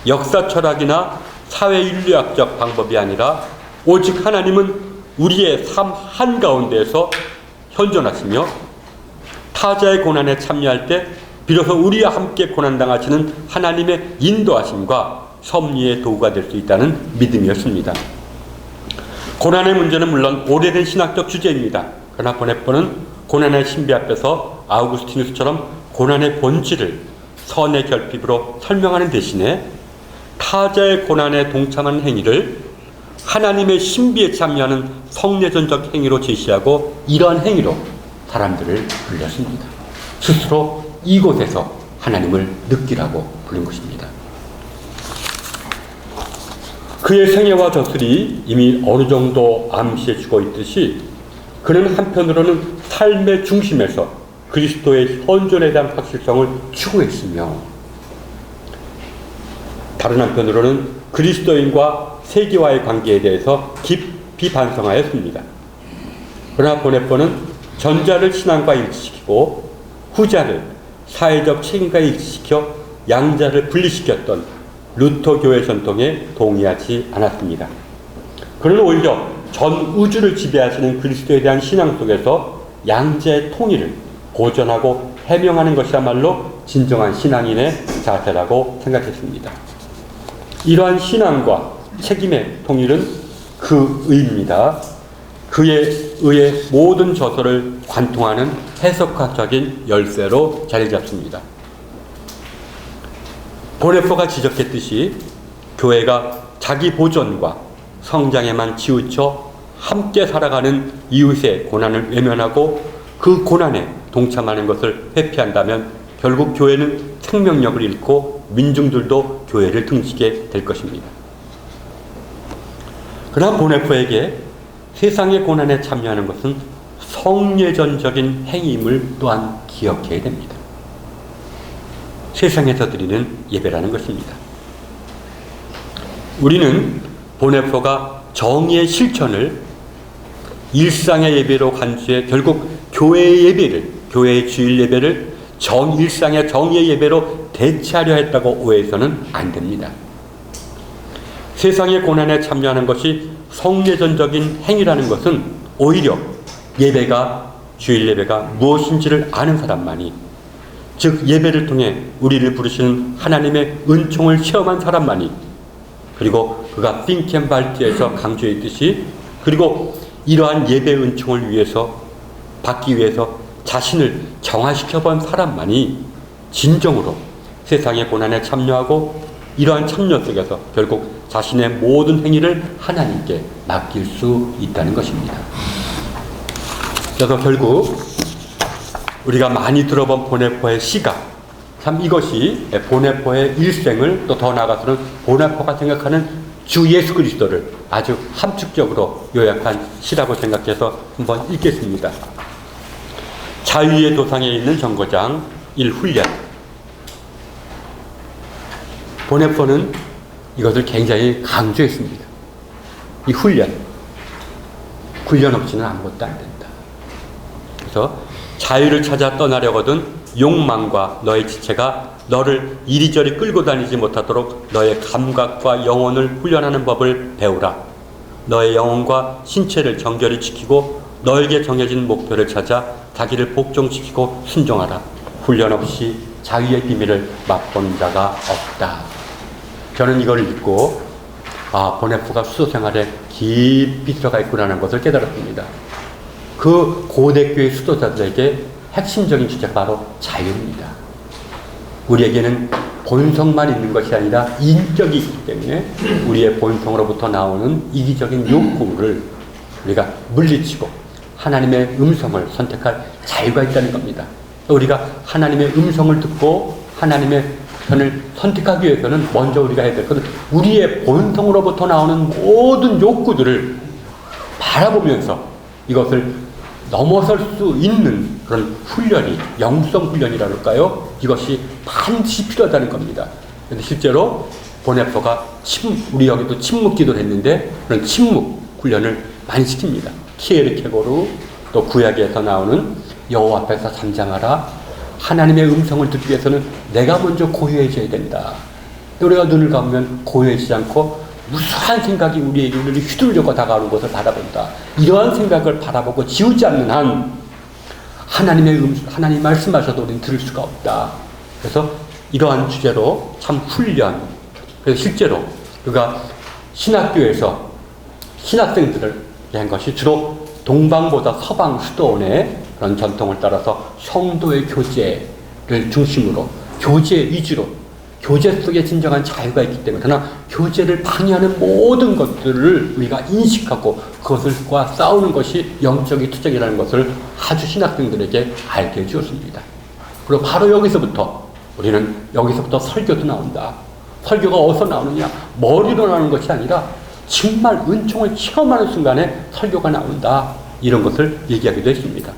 역사 철학이나 사회인류학적 방법이 아니라 오직 하나님은 우리의 삶 한가운데에서 현존하시며 타자의 고난에 참여할 때 비로소 우리와 함께 고난당하시는 하나님의 인도하심과 섭리의 도구가 될 수 있다는 믿음이었습니다. 고난의 문제는 물론 오래된 신학적 주제입니다. 그러나 보네포는 고난의 신비 앞에서 아우구스티누스처럼 고난의 본질을 선의 결핍으로 설명하는 대신에 타자의 고난에 동참하는 행위를 하나님의 신비에 참여하는 성례전적 행위로 제시하고 이러한 행위로 사람들을 불렀습니다. 스스로 이곳에서 하나님을 느끼라고 부른 것입니다. 그의 생애와 저술이 이미 어느 정도 암시해주고 있듯이 그는 한편으로는 삶의 중심에서 그리스도의 현존에 대한 확실성을 추구했으며 다른 한편으로는 그리스도인과 세계와의 관계에 대해서 깊이 반성하였습니다. 그러나 보네포는 전자를 신앙과 일치시키고 후자를 사회적 책임과 일치시켜 양자를 분리시켰던 루터 교회 전통에 동의하지 않았습니다. 그는 오히려 전 우주를 지배하시는 그리스도에 대한 신앙 속에서 양자의 통일을 보존하고 해명하는 것이야말로 진정한 신앙인의 자세라고 생각했습니다. 이러한 신앙과 책임의 통일은 그 의입니다. 그에 의해 모든 저서를 관통하는 해석학적인 열쇠로 자리 잡습니다. 보네포가 지적했듯이 교회가 자기 보존과 성장에만 치우쳐 함께 살아가는 이웃의 고난을 외면하고 그 고난에 동참하는 것을 회피한다면 결국 교회는 생명력을 잃고 민중들도 교회를 등지게 될 것입니다. 그러나 보네포에게 세상의 고난에 참여하는 것은 성례전적인 행위임을 또한 기억해야 됩니다. 세상에서 드리는 예배라는 것입니다. 우리는 보네포가 정의의 실천을 일상의 예배로 간주해 결국 교회의 예배를, 교회의 주일 예배를 일상의 정의의 예배로 대체하려 했다고 오해해서는 안 됩니다. 세상의 고난에 참여하는 것이 성례전적인 행위라는 것은 오히려 예배가, 주일 예배가 무엇인지를 아는 사람만이, 즉 예배를 통해 우리를 부르시는 하나님의 은총을 체험한 사람만이, 그리고 그가 핑켄발트에서 강조했듯이 그리고 이러한 예배 은총을 위해서 받기 위해서 자신을 정화시켜 본 사람만이 진정으로 세상의 고난에 참여하고 이러한 참여 속에서 결국 자신의 모든 행위를 하나님께 맡길 수 있다는 것입니다. 그래서 결국 우리가 많이 들어본 보네포의 시각, 참 이것이 보네포의 일생을 또 더 나아가서는 보네포가 생각하는 주 예수 그리스도를 아주 함축적으로 요약한 시라고 생각해서 한번 읽겠습니다. 자유의 도상에 있는 정거장 1훈련. 보네포는 이것을 굉장히 강조했습니다. 이 훈련 없이는 아무것도 안 된다. 그래서 자유를 찾아 떠나려거든 욕망과 너의 지체가 너를 이리저리 끌고 다니지 못하도록 너의 감각과 영혼을 훈련하는 법을 배우라. 너의 영혼과 신체를 정결히 지키고 너에게 정해진 목표를 찾아 자기를 복종시키고 순종하라. 훈련 없이 자유의 비밀을 맛본 자가 없다. 저는 이걸 읽고 보네포가 수도생활에 깊이 들어가 있구나라는 것을 깨달았습니다. 그 고대교회 수도자들에게 핵심적인 주제가 바로 자유입니다. 우리에게는 본성만 있는 것이 아니라 인격이 있기 때문에 우리의 본성으로부터 나오는 이기적인 욕구를 우리가 물리치고 하나님의 음성을 선택할 자유가 있다는 겁니다. 우리가 하나님의 음성을 듣고 하나님의 편을 선택하기 위해서는 먼저 우리가 해야 될 것은 우리의 본성으로부터 나오는 모든 욕구들을 바라보면서 이것을 넘어설 수 있는 그런 훈련이, 영성 훈련이라 할까요? 이것이 반드시 필요하다는 겁니다. 그런데 실제로 보네포가 우리 여기도 침묵 기도를 했는데 그런 침묵 훈련을 많이 시킵니다. 키에르케고르, 또 구약에서 나오는 여호와 앞에서 잠잠하라. 하나님의 음성을 듣기 위해서는 내가 먼저 고요해져야 된다. 우리가 눈을 감으면 고요해지지 않고 무수한 생각이 우리에게 휘둘려고 다가오는 것을 바라본다. 이러한 생각을 바라보고 지우지 않는 한 하나님 말씀하셔도 우리는 들을 수가 없다. 그래서 이러한 주제로 참 훈련, 그래서 실제로 그가 신학교에서 신학생들을 한 것이 주로 동방보다 서방 수도원의 그런 전통을 따라서 성도의 교제를 중심으로 교제 위주로 교제 속에 진정한 자유가 있기 때문에 그러나 교제를 방해하는 모든 것들을 우리가 인식하고 그것과 싸우는 것이 영적인 투쟁이라는 것을 아주 신학생들에게 알게 해주었습니다. 그리고 바로 여기서부터 우리는 여기서부터 설교도 나온다. 설교가 어디서 나오느냐? 머리로 나오는 것이 아니라 정말 은총을 체험하는 순간에 설교가 나온다. 이런 것을 얘기하기도 했습니다.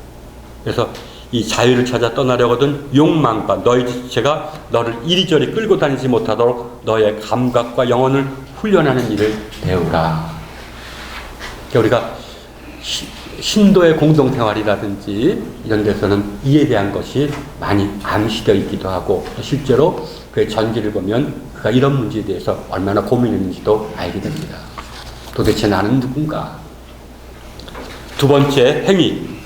그래서 이 자유를 찾아 떠나려거든 욕망과 너희 지체가 너를 이리저리 끌고 다니지 못하도록 너의 감각과 영혼을 훈련하는 일을 배우라. 그러니까 우리가 신도의 공동생활이라든지 이런 데서는 이에 대한 것이 많이 암시되어 있기도 하고 실제로 그의 전기를 보면 그가 이런 문제에 대해서 얼마나 고민했는지도 알게 됩니다. 도대체 나는 누군가? 두 번째 행위.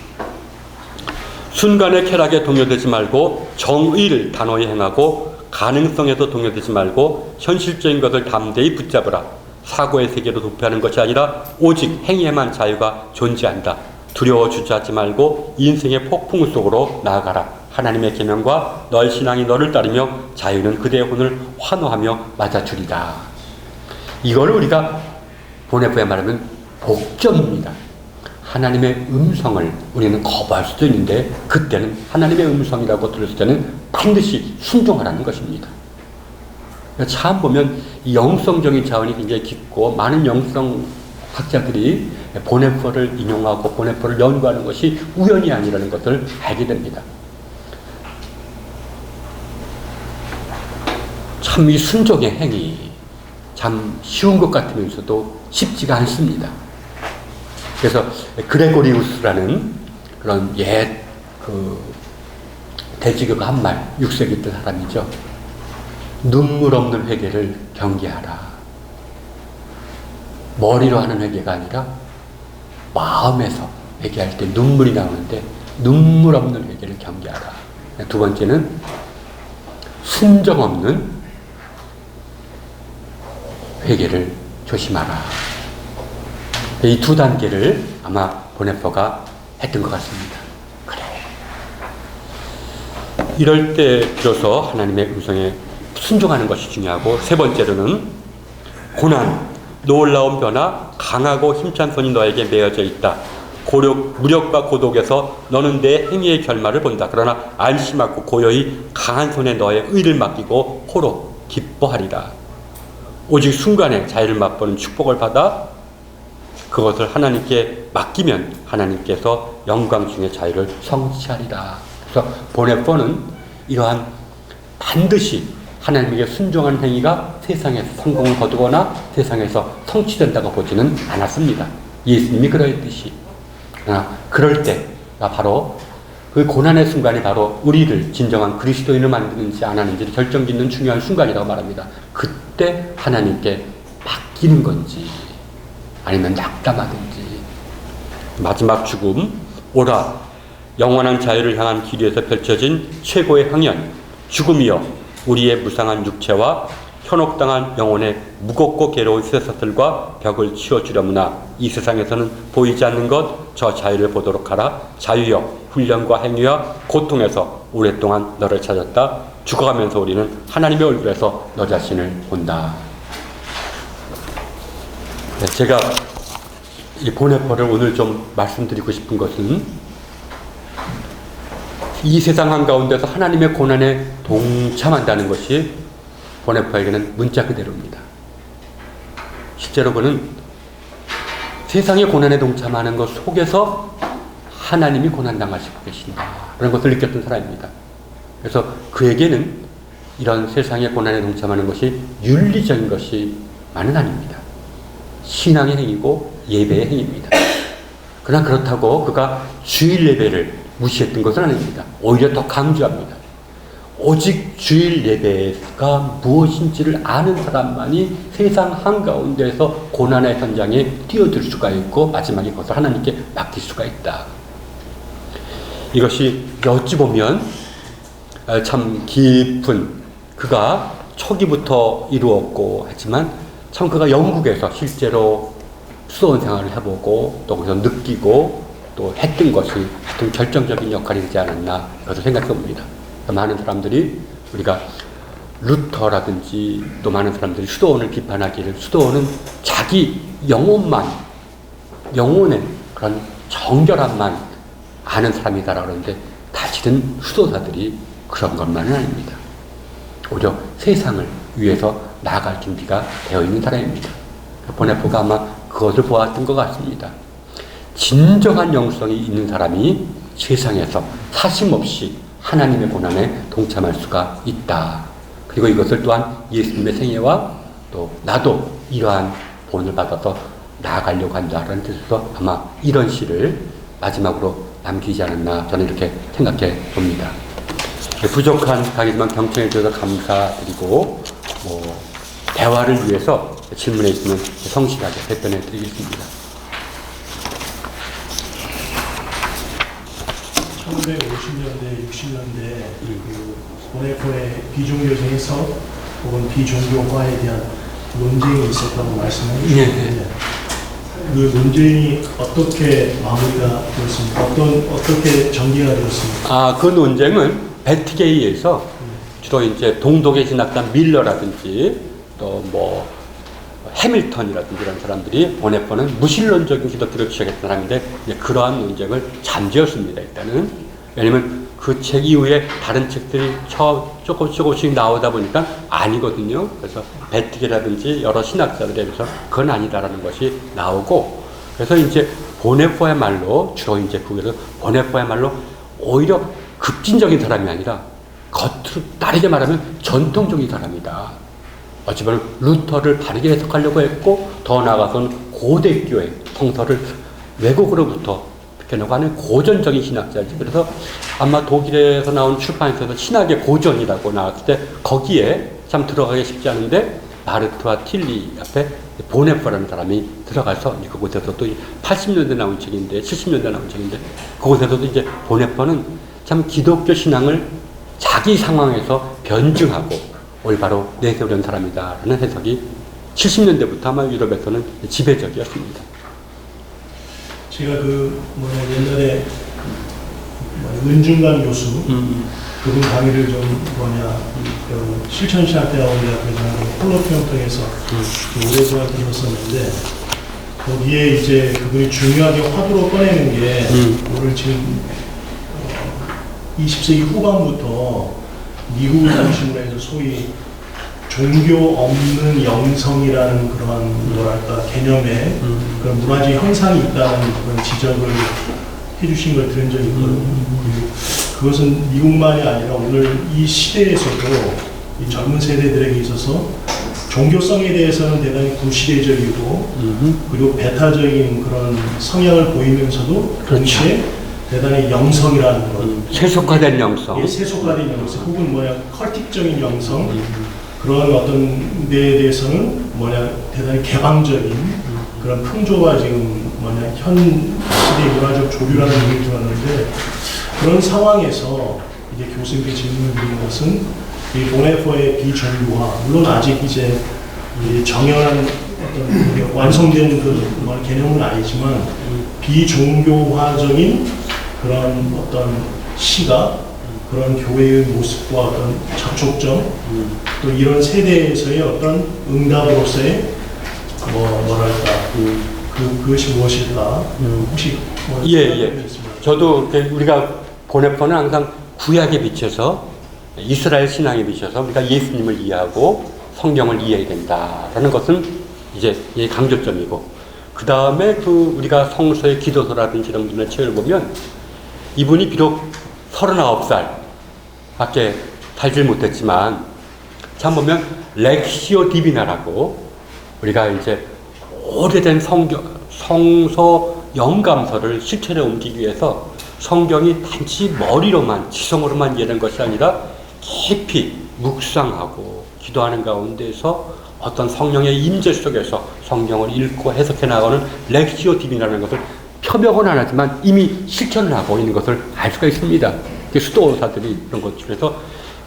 순간의 쾌락에 동요되지 말고 정의를 단호히 행하고 가능성에도 동요되지 말고 현실적인 것을 담대히 붙잡으라. 사고의 세계로 도피하는 것이 아니라 오직 행위에만 자유가 존재한다. 두려워 주저하지 말고 인생의 폭풍 속으로 나아가라. 하나님의 계명과 너의 신앙이 너를 따르며 자유는 그대의 혼을 환호하며 맞아주리라. 이걸 우리가 보네포에 말하면 복종입니다. 하나님의 음성을 우리는 거부할 수도 있는데 그때는 하나님의 음성이라고 들었을 때는 반드시 순종하라는 것입니다. 참 보면 이 영성적인 자원이 굉장히 깊고 많은 영성학자들이 보네포를 인용하고 보네포를 연구하는 것이 우연이 아니라는 것을 알게 됩니다. 참 이 순종의 행위 참 쉬운 것 같으면서도 쉽지가 않습니다. 그래서 그레고리우스라는 그런 옛 대지교가 한 말 6세기 때 사람이죠. 눈물 없는 회개를 경계하라. 머리로 하는 회개가 아니라 마음에서 회개할 때 눈물이 나오는데 눈물 없는 회개를 경계하라. 두 번째는 순정 없는 회개를 조심하라. 이 두 단계를 아마 보네포가 했던 것 같습니다. 그래. 이럴 때 비로소 하나님의 음성에 순종하는 것이 중요하고 세 번째로는 고난, 놀라운 변화, 강하고 힘찬 손이 너에게 메어져 있다. 무력과 고독에서 너는 내 행위의 결말을 본다. 그러나 안심하고 고요히 강한 손에 너의 의를 맡기고 호로 기뻐하리라. 오직 순간에 자유를 맛보는 축복을 받아 그것을 하나님께 맡기면 하나님께서 영광 중의 자유를 성취하리라. 그래서 보네포는 이러한 반드시 하나님에게 순종하는 행위가 세상에서 성공을 거두거나 세상에서 성취된다고 보지는 않았습니다. 예수님이 그러했듯이. 그러나 그럴 때가 바로 그 고난의 순간이 바로 우리를 진정한 그리스도인을 만드는지 안 하는지를 결정짓는 중요한 순간이라고 말합니다. 그때 하나님께 맡기는 건지 아니면 낙담하든지. 마지막 죽음, 오라 영원한 자유를 향한 길 위에서 펼쳐진 최고의 항연, 죽음이여 우리의 무상한 육체와 현혹당한 영혼의 무겁고 괴로운 쇠사슬과 벽을 치워주려무나 이 세상에서는 보이지 않는 것 저 자유를 보도록 하라. 자유여 훈련과 행위와 고통에서 오랫동안 너를 찾았다. 죽어가면서 우리는 하나님의 얼굴에서 너 자신을 본다. 네, 제가 이 보네포를 오늘 좀 말씀드리고 싶은 것은 이 세상 한가운데서 하나님의 고난에 동참한다는 것이 보네포에게는 문자 그대로입니다. 실제로 그는 세상의 고난에 동참하는 것 속에서 하나님이 고난당하시고 계신다. 그런 것을 느꼈던 사람입니다. 그래서 그에게는 이런 세상의 고난에 동참하는 것이 윤리적인 것이만은 아닙니다. 신앙의 행위고 예배의 행위입니다. 그러나 그렇다고 그가 주일 예배를 무시했던 것은 아닙니다. 오히려 더 강조합니다. 오직 주일 예배가 무엇인지를 아는 사람만이 세상 한가운데에서 고난의 현장에 뛰어들 수가 있고 마지막에 그것을 하나님께 맡길 수가 있다. 이것이 어찌 보면 참 깊은 그가 초기부터 이루었고 했지만 참 그가 영국에서 실제로 수도원 생활을 해보고 또 거기서 느끼고 또 했던 것이 하여튼 결정적인 역할이 되지 않았나 그것을 생각해 봅니다. 많은 사람들이 우리가 루터라든지 또 많은 사람들이 수도원을 비판하기를 수도원은 자기 영혼의 그런 정결함만 아는 사람이다라고 그러는데 사실은 수도사들이 그런 것만은 아닙니다. 오히려 세상을 위해서 나아갈 준비가 되어 있는 사람입니다. 보네포가 아마 그것을 보았던 것 같습니다. 진정한 영성이 있는 사람이 세상에서 사심없이 하나님의 고난에 동참할 수가 있다. 그리고 이것을 또한 예수님의 생애와 또 나도 이러한 본을 받아서 나아가려고 한다라는 뜻에서 아마 이런 시를 마지막으로 남기지 않았나 저는 이렇게 생각해 봅니다. 부족한 강의지만 경청해 주셔서 감사드리고 대화를 위해서 질문에 있으면 성실하게 답변해 드리겠습니다. 1950년대, 60년대 그 보네포의 비종교적 해석 혹은 비종교화에 대한 논쟁이 있었다고 말씀해 주셨는데 그 논쟁이 어떻게 마무리가 되었습니까? 어떻게 전개가 되었습니까? 그 논쟁은 베트게이에서 주로 이제 동독의 진학단 밀러라든지 또 해밀턴이라든지 이런 사람들이 보네포는 무신론적인 기독교를 주장했던 사람인데 그러한 논쟁을 잠재웠습니다. 일단은 왜냐면 그 책 이후에 다른 책들이 조금씩 나오다 보니까 아니거든요. 그래서 베트게라든지 여러 신학자들에 비해서 그건 아니다라는 것이 나오고 그래서 이제 보네포의 말로 주로 이제 그게서 보네포의 말로 오히려 급진적인 사람이 아니라 겉으로 다르게 말하면 전통적인 사람이다. 어찌 보면 루터를 다르게 해석하려고 했고 더 나아가서는 고대교회 성서를 외국으로부터 베껴내고 하는 고전적인 신학자지. 그래서 아마 독일에서 나온 출판에서 신학의 고전이라고 나왔을 때 거기에 참 들어가기 쉽지 않은데 바르트와 틸리 앞에 보네포라는 사람이 들어가서 그곳에서도 80년대 나온 책인데 70년대 나온 책인데 그곳에서도 이제 보네포는 참 기독교 신앙을 자기 상황에서 변증하고 올바로 내세우려는 사람이다라는 해석이 70년대부터 아마 유럽에서는 지배적이었습니다. 제가 옛날에 은중관 교수 그분 강의를 좀 실천신학대학원대학교에서 폴로피언통에서 오랫동안 들었었는데 거기에 이제 그분이 중요하게 화두로 꺼내는 게 오늘 지금 20세기 후반부터 미국을 중심으로 해서 소위 종교 없는 영성이라는 그런 개념에 그런 문화적 현상이 있다는 그런 지적을 해주신 걸 들은 적이 있거든요. 그것은 미국만이 아니라 오늘 이 시대에서도 이 젊은 세대들에게 있어서 종교성에 대해서는 대단히 구시대적이고 그리고 배타적인 그런 성향을 보이면서도 동시에 대단히 영성이라는 것, 세속화된 영성, 세속화된 영성, 혹은 컬틱적인 영성 그런 어떤 데에 대해서는 대단히 개방적인 그런 풍조가 지금 현 시대 문화적 조류라는 얘기를 들었는데 그런 상황에서 이제 교수님께 질문을 드린 것은 이 보네포의 비종교화 물론 아직 이제 정연한 어떤 완성된 그 개념은 아니지만 비종교화적인 그런 어떤 시가 그런 교회의 모습과 어떤 접촉점 또 이런 세대에서의 어떤 응답으로서의 그것이 무엇일까 혹시 저도 우리가 보네포는 항상 구약에 비춰서 이스라엘 신앙에 비춰서 우리가 예수님을 이해하고 성경을 이해해야 된다라는 것은 이제 강조점이고 그 다음에 우리가 성서의 기도서라든지 이런 분의 책을 보면 이분이 비록 39살 밖에 살질 못했지만 참 보면 렉시오 디비나라고 우리가 이제 오래된 성서 영감서를 실천에 옮기기 위해서 성경이 단지 머리로만 지성으로만 이해된 것이 아니라 깊이 묵상하고 기도하는 가운데서 어떤 성령의 임재 속에서 성경을 읽고 해석해 나가는 렉시오 디비나라는 것을 표명은 안 하지만 이미 실천을 하고 있는 것을 알 수가 있습니다. 수도사들이 이런 것 중에서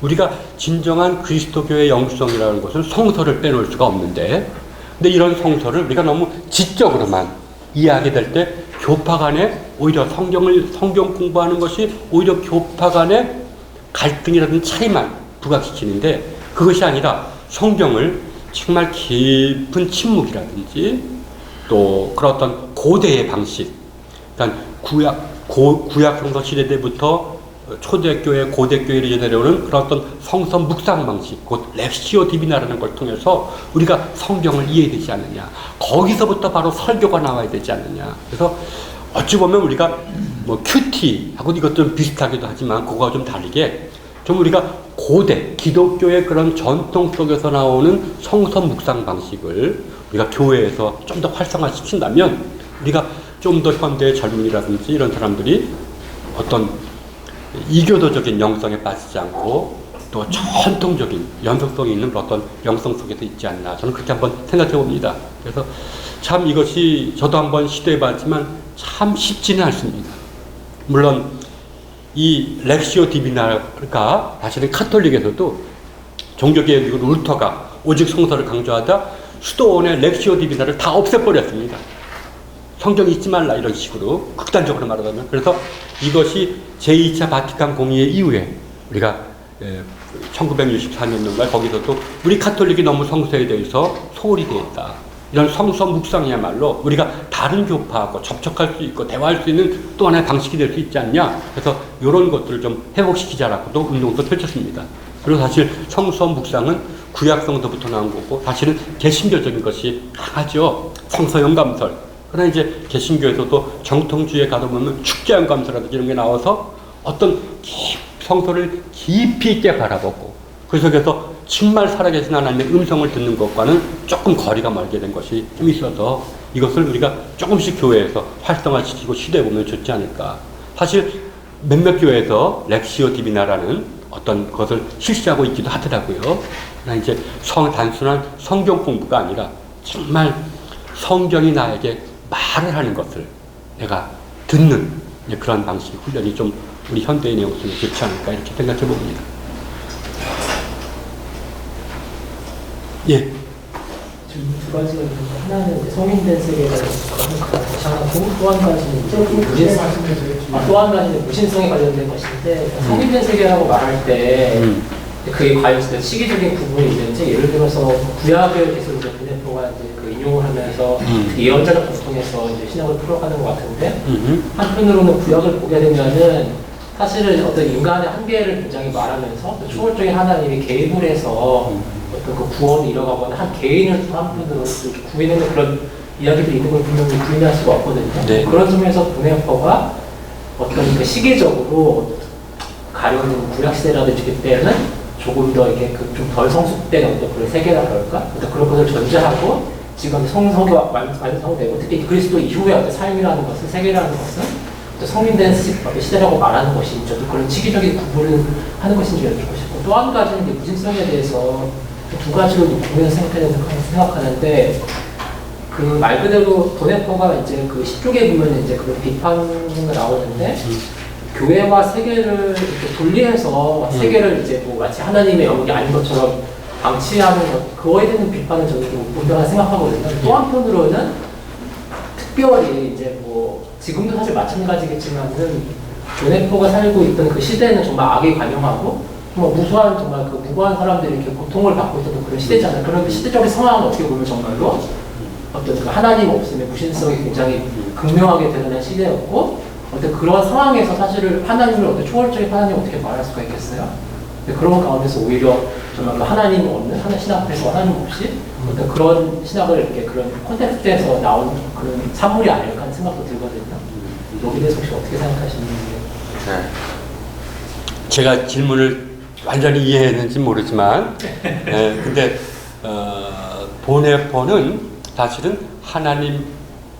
우리가 진정한 그리스도교의 영성이라는 것은 성서를 빼놓을 수가 없는데, 근데 이런 성서를 우리가 너무 지적으로만 이해하게 될 때 교파 간에 오히려 성경 공부하는 것이 오히려 교파 간에 갈등이라든지 차이만 부각시키는데, 그것이 아니라 성경을 정말 깊은 침묵이라든지 또 그런 어떤 고대의 방식, 그러니까 구약 성서 시대 때부터 초대교회, 고대교회를 내려오는 그런 어떤 성서 묵상 방식, 곧 렉시오 디비나라는 걸 통해서 우리가 성경을 이해되지 않느냐. 거기서부터 바로 설교가 나와야 되지 않느냐. 그래서 어찌 보면 우리가 뭐 큐티하고 이것 좀 비슷하기도 하지만 그거와 좀 다르게 좀 우리가 고대 기독교의 그런 전통 속에서 나오는 성서 묵상 방식을 우리가 교회에서 좀 더 활성화시킨다면 우리가 좀 더 현대의 젊은이라든지 이런 사람들이 어떤 이교도적인 영성에 빠지지 않고 또 전통적인 연속성이 있는 어떤 영성 속에서 있지 않나, 저는 그렇게 한번 생각해 봅니다. 그래서 참 이것이 저도 한번 시도해 봤지만 참 쉽지는 않습니다. 물론 이 렉시오 디비나가 사실은 카톨릭에서도 종교개혁이고 루터가 오직 성서를 강조하다 수도원의 렉시오 디비나를 다 없애버렸습니다. 성경이 있지 말라 이런 식으로 극단적으로 말하자면. 그래서 이것이 제2차 바티칸 공의회 이후에 우리가 1964년인가 거기서도 우리 카톨릭이 너무 성서에 대해서 소홀히 되어 있다, 이런 성서 묵상이야말로 우리가 다른 교파하고 접촉할 수 있고 대화할 수 있는 또 하나의 방식이 될 수 있지 않냐. 그래서 이런 것들을 좀 회복시키자라고도 운동도 펼쳤습니다. 그리고 사실 성서 묵상은 구약성서부터 나온 거고 사실은 개신교적인 것이 강하죠. 성서 영감설. 그러나 이제 개신교에서도 정통주의에 가다 보면 축제 영감서라든지 이런 게 나와서 어떤 성서를 깊이 있게 바라보고 그 속에서 정말 살아계신 하나님의 음성을 듣는 것과는 조금 거리가 멀게 된 것이 좀 있어서 이것을 우리가 조금씩 교회에서 활성화시키고 시도해보면 좋지 않을까. 사실 몇몇 교회에서 렉시오 디비나라는 어떤 것을 실시하고 있기도 하더라고요. 그러나 이제 단순한 성경 공부가 아니라 정말 성경이 나에게 말을 하는 것을 내가 듣는 그런 방식 훈련이 좀 우리 현대인의 영성에 좋지 않을까 이렇게 생각해 봅니다. 예. 지금 두 가지가 있는데, 하나는 이제 성인된 세계를 다시 하고, 또 한 가지는 이제 또 한 가지는 무신성에 관련된 것인데, 성인된 세계라고 말할 때 그게 과연 시기적인 부분이 있는지, 예를 들어서 구약을 계속 이제 베네포가 이제 그 인용을 하면서 예언자를 통해서 이제 신약을 풀어가는 것 같은데, 한편으로는 구약을 보게 되면은 사실은 어떤 인간의 한계를 굉장히 말하면서 또 초월적인 하나님이 개입을 해서 어떤 그 구원을 이뤄가거나 한 개인을 또 한편으로 이렇게 구인하는 그런 이야기들이 있는 걸 분명히 부인할 수가 없거든요. 네. 그런 점에서 보네퍼가 어떤 그 시기적으로 가려진 구약시대라든지 때는 조금 더 이렇게 그 좀 덜 성숙된 어떤 그런 세계라 그럴까? 그런 것을 전제하고 지금 성서가 완성되고 특히 그리스도 이후의 어떤 삶이라는 것은, 세계라는 것은 성인된 시대라고 말하는 것인지, 또 그런 시기적인 구분을 하는 것인지 여쭙고 싶고, 또 한 가지는 이제 무신성에 대해서 두 가지로 보면서 생각하는데, 그 말 그대로 도네퍼가 이제 그 10쪽에 보면 이제 그런 비판이 나오는데, 교회와 세계를 이렇게 분리해서 세계를 이제 뭐 마치 하나님의 영역이 아닌 것처럼 방치하는 것, 그거에 대한 비판은 저는 좀 온당하게 생각하거든요. 또 한편으로는 특별히 이제 뭐 지금도 사실 마찬가지겠지만은 도네퍼가 살고 있던 그 시대는 정말 악에 관영하고 정말 무수한, 정말 그 무고한 사람들이 이렇게 고통을 받고 있던 그런 시대잖아요. 그런 시대적인 상황은 어떻게 보면 정말로 어떤 그 하나님 없음의 무신성이 굉장히 극명하게 드러난 시대였고, 어떤 그런 상황에서 사실은 하나님을 어떤 초월적인 하나님을 어떻게 말할 수가 있겠어요? 근데 그런 가운데서 오히려 정말 그 하나님 없는, 신학 앞에서 하나님 없이 어떤 그런 신학을 이렇게 그런 콘텍스트에서 나온 그런 산물이 아닐까 하는 생각도 들거든요. 여기에 대해서 혹시 어떻게 생각하시는지? 네. 제가 질문을 완전히 이해했는지 모르지만, 근데 보네퍼는 사실은 하나님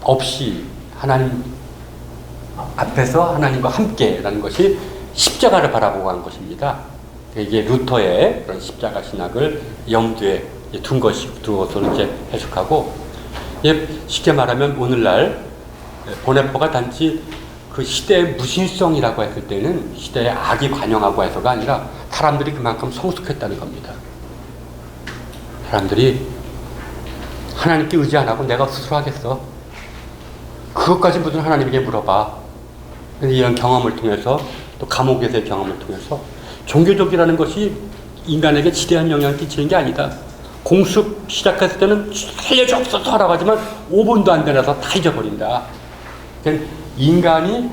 없이 하나님 앞에서 하나님과 함께라는 것이 십자가를 바라보고 한 것입니다. 이게 루터의 그런 십자가 신학을 염두에 둔 것으로 이제 해석하고, 쉽게 말하면 오늘날 보네퍼가 단지 그 시대의 무신성이라고 했을 때는 시대의 악이 관영하고 해서가 아니라 사람들이 그만큼 성숙했다는 겁니다. 사람들이 하나님께 의지 안 하고 내가 스스로 하겠어. 그것까지 무슨 하나님에게 물어봐. 이런 경험을 통해서 또 감옥에서의 경험을 통해서 종교적이라는 것이 인간에게 지대한 영향을 끼치는 게 아니다. 공습 시작했을 때는 살려줘 없어서 하라고 하지만 5분도 안 되나서 다 잊어버린다. 그러니까 인간이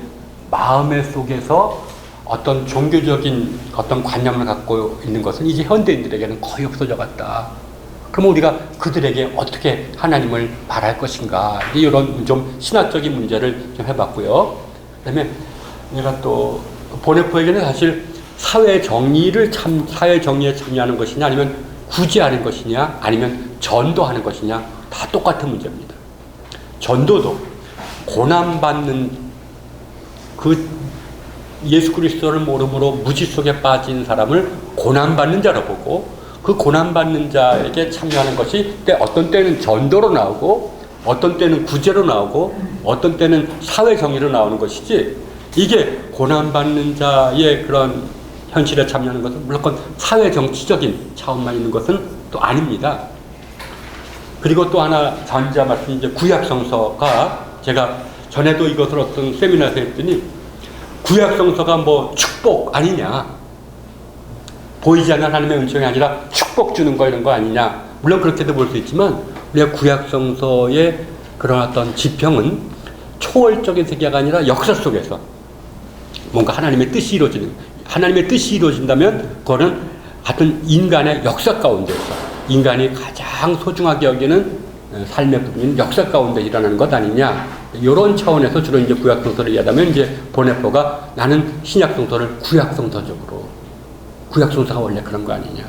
마음의 속에서 어떤 종교적인 어떤 관념을 갖고 있는 것은 이제 현대인들에게는 거의 없어져 갔다. 그럼 우리가 그들에게 어떻게 하나님을 바랄 것인가, 이런 좀 신학적인 문제를 좀 해봤고요. 그다음에 내가 또 보네포에게는 사실 사회 정의에 참여하는 것이냐, 아니면 구제하는 것이냐, 아니면 전도하는 것이냐, 다 똑같은 문제입니다. 전도도 고난받는 그 예수 그리스도를 모름으로 무지 속에 빠진 사람을 고난받는 자로 보고, 그 고난받는 자에게 참여하는 것이 어떤 때는 전도로 나오고, 어떤 때는 구제로 나오고, 어떤 때는 사회 정의로 나오는 것이지, 이게 고난받는 자의 그런 현실에 참여하는 것은 물론 사회 정치적인 차원만 있는 것은 또 아닙니다. 그리고 또 하나 전자 말씀, 이제 구약 성서가, 제가 전에도 이것을 어떤 세미나에서 했더니 구약 성서가 뭐 축복 아니냐, 보이지 않는 하나님의 은총이 아니라 축복 주는 거 이런 거 아니냐, 물론 그렇게도 볼 수 있지만 우리가 구약 성서의 그런 어떤 지평은 초월적인 세계가 아니라 역사 속에서 뭔가 하나님의 뜻이 이루어지는, 하나님의 뜻이 이루어진다면 그거는 하여튼 인간의 역사 가운데서 인간이 가장 소중하게 여기는 삶의 부분인 역사 가운데 일어나는 것 아니냐, 이런 차원에서 주로 이제 구약 성서를 이해하다면, 이제 보네포가 나는 신약 성서를 구약 성서적으로, 구약 성서가 원래 그런 거 아니냐,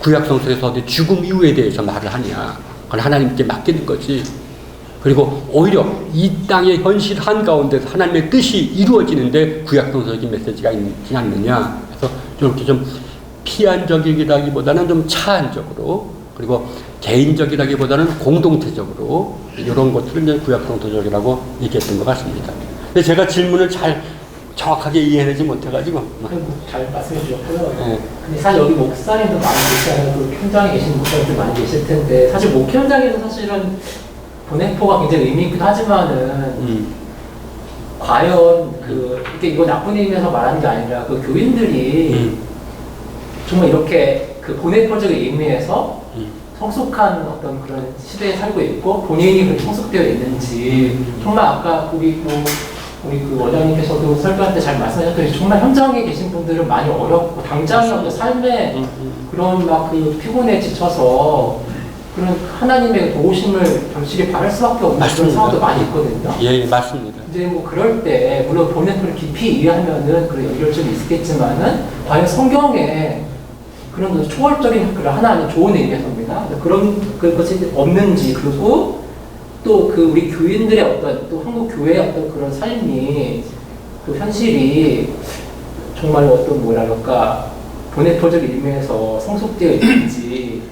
구약 성서에서 어디 죽음 이후에 대해서 말을 하냐, 그건 하나님께 맡기는 거지. 그리고 오히려 이 땅의 현실 한가운데서 하나님의 뜻이 이루어지는데 구약 성서적인 메시지가 있지 않느냐. 그래서 이렇게 좀 피한적이라기보다는 좀 차한적으로, 그리고 개인적이라기보다는 공동체적으로 이런 것들을 이제 구약 성서적이라고 얘기했던 것 같습니다. 근데 제가 질문을 잘 정확하게 이해하지 못해가지고. 잘 말씀해 주셨고요. 네. 근데 사실 여기 목사님도 많이 계시잖아요. 그 현장에 계신 목사님들 많이 계실 텐데, 사실 목회 현장에서 사실은 보네포가 굉장히 의미 있기도 하지만은 과연 이거 나쁜 의미에서 말하는 게 아니라 그 교인들이 정말 이렇게 그 보네포적인 의미에서 성숙한 어떤 그런 시대에 살고 있고 본인이 그렇게 성숙되어 있는지, 정말 아까 우리 그 원장님께서도 설교할 때 잘 말씀하셨더니 정말 현장에 계신 분들은 많이 어렵고 당장의 어떤 삶에 그런 막 그 피곤에 지쳐서 그런 하나님의 도우심을 절실히 바랄 수밖에 없는 그런 상황도 많이 있거든요. 예, 맞습니다. 이제 뭐 그럴 때 물론 보네포를 깊이 이해하면은 그런 연결점이 있겠지만은 과연 성경에 그런 초월적인 그런 하나님 좋은 의미에서입니다. 그런 것이 없는지, 그리고 또 그 우리 교인들의 어떤 또 한국 교회의 어떤 그런 삶이 또 현실이 정말 어떤 뭐랄까 보네포적 의미에서 성숙되어 있는지.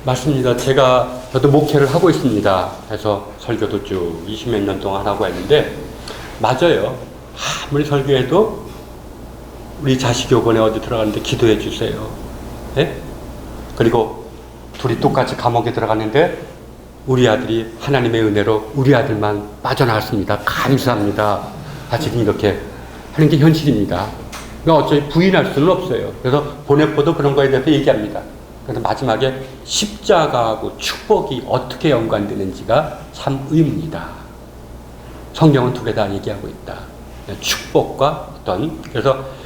맞습니다. 저도 목회를 하고 있습니다. 그래서 설교도 쭉 20몇 년 동안 하고 했는데, 맞아요. 아무리 설교해도 우리 자식 요번에 어디 들어가는데 기도해 주세요. 예? 그리고 둘이 똑같이 감옥에 들어갔는데 우리 아들이 하나님의 은혜로 우리 아들만 빠져나왔습니다. 감사합니다. 사실은 이렇게 하는 게 현실입니다. 그러니까 어차피 부인할 수는 없어요. 그래서 보네포도 그런 거에 대해서 얘기합니다. 그래서 마지막에 십자가하고 축복이 어떻게 연관되는지가 참 의문이다. 성경은 두 개 다 얘기하고 있다. 축복과 그래서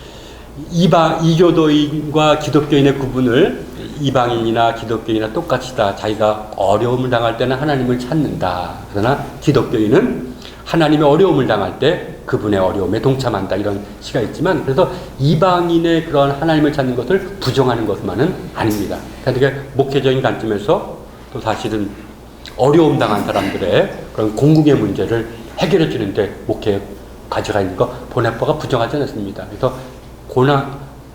이교도인과 기독교인의 구분을, 이방인이나 기독교인이나 똑같이다. 자기가 어려움을 당할 때는 하나님을 찾는다. 그러나 기독교인은 하나님의 어려움을 당할 때 그분의 어려움에 동참한다. 이런 시가 있지만, 그래서 이방인의 그런 하나님을 찾는 것을 부정하는 것만은 아닙니다. 그러니까 목회적인 관점에서 또 사실은 어려움 당한 사람들의 그런 공공의 문제를 해결해 주는데 목회에 가져가 있는 거 보네포가 부정하지 않았습니다. 그래서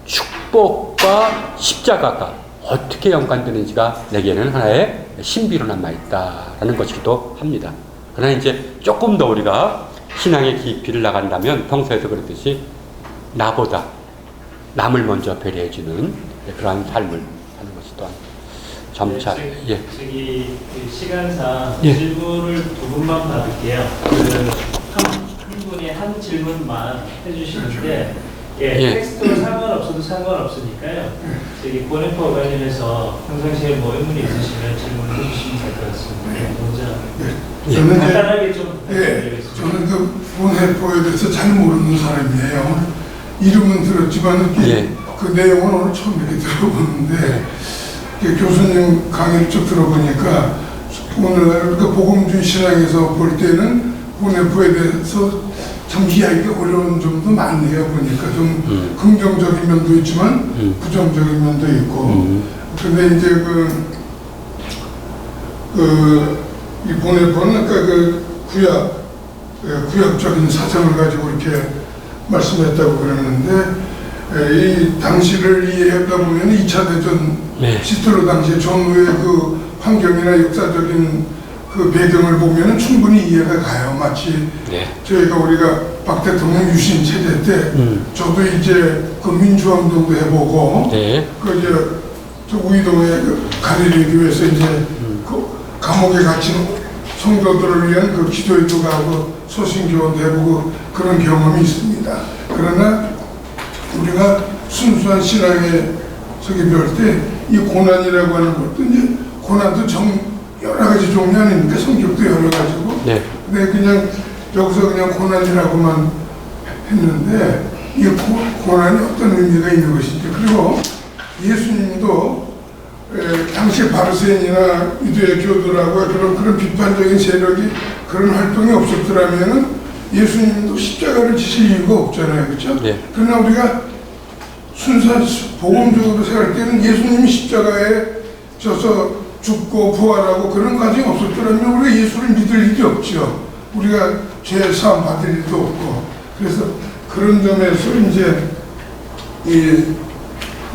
축복과 십자가가 어떻게 연관되는지가 내게는 하나의 신비로 남아있다라는 것이기도 합니다. 그러나 이제 조금 더 우리가 신앙의 깊이를 나간다면 평소에도 그랬듯이 나보다 남을 먼저 배려해주는 그러한 삶을 하는 것이 또한 점차 예. 저기 그 시간상 예. 질문을 두 분만 받을게요. 한 분이 한 질문만 해주시는데 예. 텍스트로 상관없어도 상관없으니까요. 저기 본회포 관련해서 평상시에 뭐 의문이 있으시면 질문을 해주시면 될 것 같습니다. 먼저 저는 이제 간단하게 좀 부탁드리겠습니다. 저는 그 본회포에 대해서 잘 모르는 사람이에요. 이름은 들었지만 예. 그 내용은 오늘 처음 이렇게 들어보는데 교수님 강의를 쭉 들어보니까 오늘 그 복음주의 신앙에서 볼 때는 본회포에 대해서 참 이해하기가 어려운 점도 많네요. 보니까 좀 긍정적인 면도 있지만 부정적인 면도 있고 근데 이제 이 본회포는 아까 구약적인 사정을 가지고 이렇게 말씀했다고 그러는데 이 당시를 이해하다 보면 2차 대전 네. 시트로 당시에 전후의 그 환경이나 역사적인 그 배경을 보면 충분히 이해가 가요. 마치 네. 우리가 박 대통령 유신 체제 때 저도 이제 그 민주화운동도 해보고 네. 저 우이동의 그 가리리 교회에서 이제 그 감옥에 갇힌 성도들을 위한 그 기도회도 가고 소신교원도 해보고 그런 경험이 있습니다. 그러나 우리가 순수한 신앙에 저기 배울 때 이 고난이라고 하는 것도 이제 고난도 여러 가지 종류 아닙니까? 성격도 여러 가지고. 네. 근데 그냥 여기서 그냥 고난이라고만 했는데 이 고난이 어떤 의미가 있는 것인지 그리고 예수님도 당시 바리새인이나 유대의 교도라고 그런 비판적인 세력이 그런 활동이 없었더라면은 예수님도 십자가를 지실 이유가 없잖아요, 그렇죠? 네. 그러나 우리가 순수한 복음적으로 생각할 때는 예수님이 십자가에 져서 죽고 부활하고 그런 과정이 없었더라면 우리가 예수를 믿을 일이 없죠. 우리가 죄 사함 받을 일도 없고. 그래서 그런 점에서 이제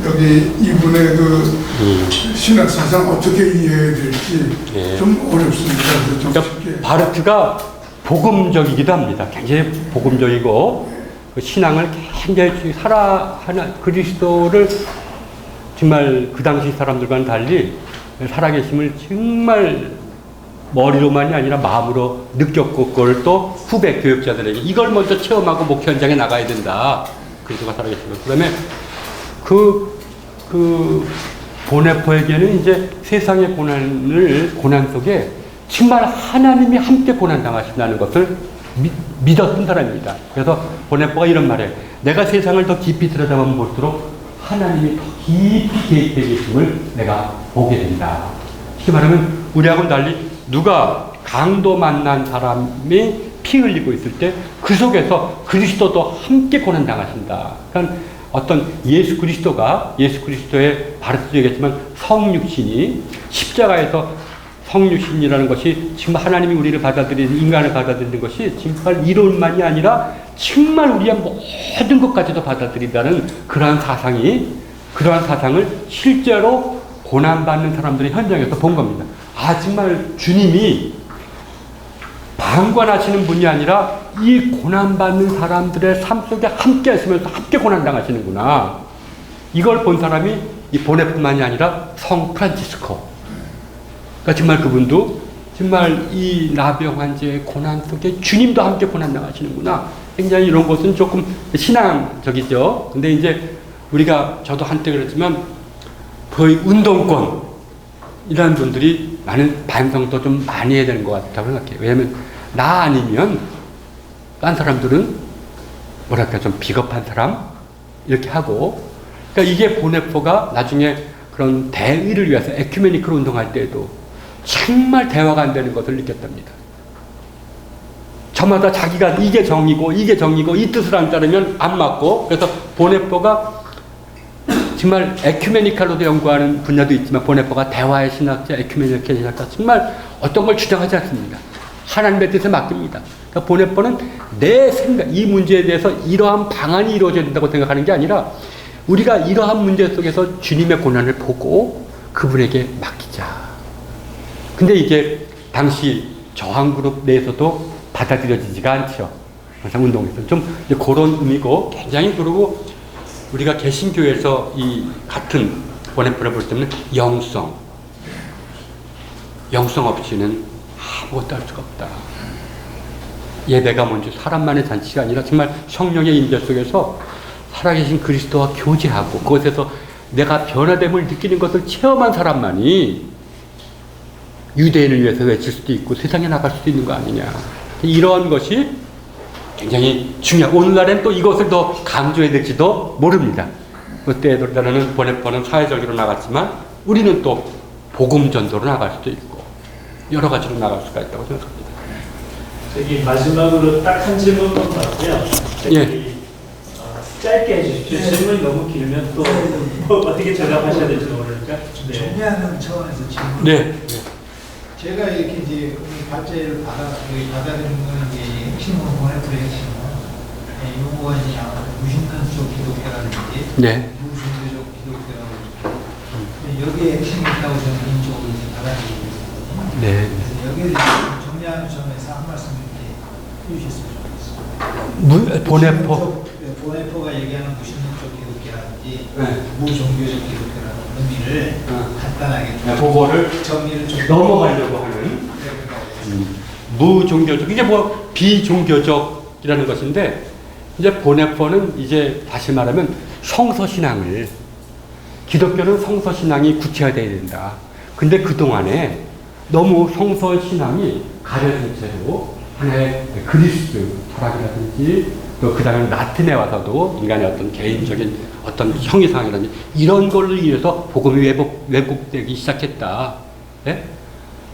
여기 이분의 그 신학 사상 어떻게 이해해야 될지 예. 좀 어렵습니다. 좀 그러니까 쉽게. 바르트가 복음적이기도 합니다. 굉장히 복음적이고 그 신앙을 굉장히 하나 그리스도를 정말 그 당시 사람들과는 달리 살아계심을 정말 머리로만이 아니라 마음으로 느꼈고 그걸 또 후배 교육자들에게 이걸 먼저 체험하고 목회 현장에 나가야 된다. 그리스도가 살아계심을. 그다음에 그 보네포에게는 이제 세상의 고난 속에 정말 하나님이 함께 고난 당하신다는 것을 믿었던 사람입니다. 그래서 보네포가 이런 말이에요. 내가 세상을 더 깊이 들여다보면 볼수록 하나님이 더 깊이 개입해 계심을 내가 보게 된다. 쉽게 말하면 우리하고는 달리 누가 강도 만난 사람이 피 흘리고 있을 때 그 속에서 그리스도도 함께 고난 당하신다. 그러니까 어떤 예수 그리스도의 바르트도 얘기했지만 성육신이 십자가에서 성육신이라는 것이 정말 하나님이 우리를 받아들이는 인간을 받아들이는 것이 정말 이론만이 아니라 정말 우리의 모든 것까지도 받아들인다는 그러한 사상을 실제로 고난받는 사람들의 현장에서 본 겁니다. 아 정말 주님이 방관하시는 분이 아니라 이 고난받는 사람들의 삶 속에 함께 하시면서 함께 고난당하시는구나. 이걸 본 사람이 이 보네뿐만이 아니라 성 프란치스코. 그러니까 정말 그분도 정말 이 나병 환자의 고난 속에 주님도 함께 고난당하시는구나. 굉장히 이런 것은 조금 신앙적이죠. 근데 이제 저도 한때 그랬지만 거의 운동권이라는 분들이 많은 반성도 좀 많이 해야 되는 것 같다고 생각해요. 왜냐하면 나 아니면 딴 사람들은 뭐랄까 좀 비겁한 사람 이렇게 하고 그러니까 이게 보네포가 나중에 그런 대의를 위해서 에큐메니컬 운동할 때에도 정말 대화가 안 되는 것을 느꼈답니다. 저마다 자기가 이게 정이고 이 뜻을 안 따르면 안 맞고 그래서 보네포가 정말 에큐메니칼로도 연구하는 분야도 있지만 보네포가 대화의 신학자, 에큐메니칼 신학자 정말 어떤 걸 주장하지 않습니다. 하나님의 뜻에 맡깁니다. 그러니까 보네포는 내 생각, 이 문제에 대해서 이러한 방안이 이루어져야 된다고 생각하는 게 아니라 우리가 이러한 문제 속에서 주님의 고난을 보고 그분에게 맡기자. 근데 이게 당시 저항그룹 내에서도 받아들여지지가 않죠. 항상 운동에서 좀 이제 그런 의미고 굉장히 그리고 우리가 개신교에서 이 같은 원앤포를 볼 때는 영성 없이는 아무것도 할 수가 없다. 예배가 먼저 사람만의 잔치가 아니라 정말 성령의 임재 속에서 살아계신 그리스도와 교제하고 그것에서 내가 변화됨을 느끼는 것을 체험한 사람만이 유대인을 위해서 외칠 수도 있고 세상에 나갈 수도 있는 거 아니냐. 이러한 것이 굉장히 중요하고 오늘날엔 또 이것을 더 강조해야 될지도 모릅니다. 그때 따르는 보네포는 사회적으로 나갔지만 우리는 또 복음 전도로 나갈 수도 있고 여러 가지로 나갈 수가 있다고 생각합니다. 저기 마지막으로 딱 한 질문만 받고요. 예. 짧게 해주십시오. 질문이 너무 길면 또 뭐 어떻게 대답하셔야 될지 모르니까. 네. 정리하는 차원에서 질문. 네. 제가 이렇게 이제 발제를 받아들이는 거는 이제 핵심은 보네포의 핵심은 요거가 이제 무신론적 기독교라든지 네. 무신교적 기독교라든지 여기에 핵심이 있다고 저는 개인적으로 이제 받아들이고 있거든요. 네. 그래서 여기에 대해서 정리하는 점에서 한 말씀 이렇게 해주셨으면 좋겠습니다. 보네포. 보네포가 얘기하는 무신론적 기독교라든지 네. 무종교적 기독교라는 의미를 간단하게 좀 그거를 정리를 좀 넘어가려고 하는 무종교적 이게 뭐 비종교적이라는 것인데 이제 보네포는 이제 다시 말하면 성서신앙을 기독교는 성서신앙이 구체화되어야 된다. 근데 그동안에 너무 성서신앙이 가려진 채로 하나의 그리스 철학이라든지 또 그 다음에 라틴에 와서도 인간의 어떤 개인적인 어떤 형이상이라든지 이런 걸로 인해서 복음이 왜곡되기 시작했다. 예?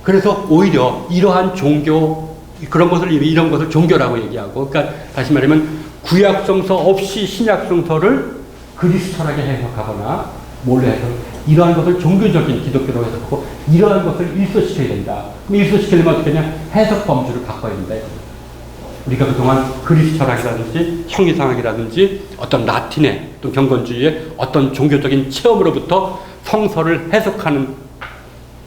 그래서 오히려 이러한 종교 이런 것을 종교라고 얘기하고 그러니까 다시 말하면 구약성서 없이 신약성서를 그리스 철학에 해석하거나 몰래 해서 이러한 것을 종교적인 기독교로 해석하고 이러한 것을 일소시켜야 된다. 그럼 일소시키려면 어떻게 하냐? 해석 범주를 바꿔야 된다. 우리가 그동안 그리스 철학이라든지 형이상학이라든지 어떤 라틴의 또 경건주의의 어떤 종교적인 체험으로부터 성서를 해석하는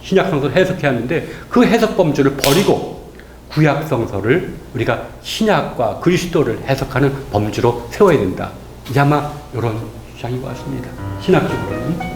신약성서를 해석해야 하는데 그 해석 범주를 버리고 구약성서를 우리가 신약과 그리스도를 해석하는 범주로 세워야 된다. 이제 아마 이런 주장인 것 같습니다. 신학적으로는.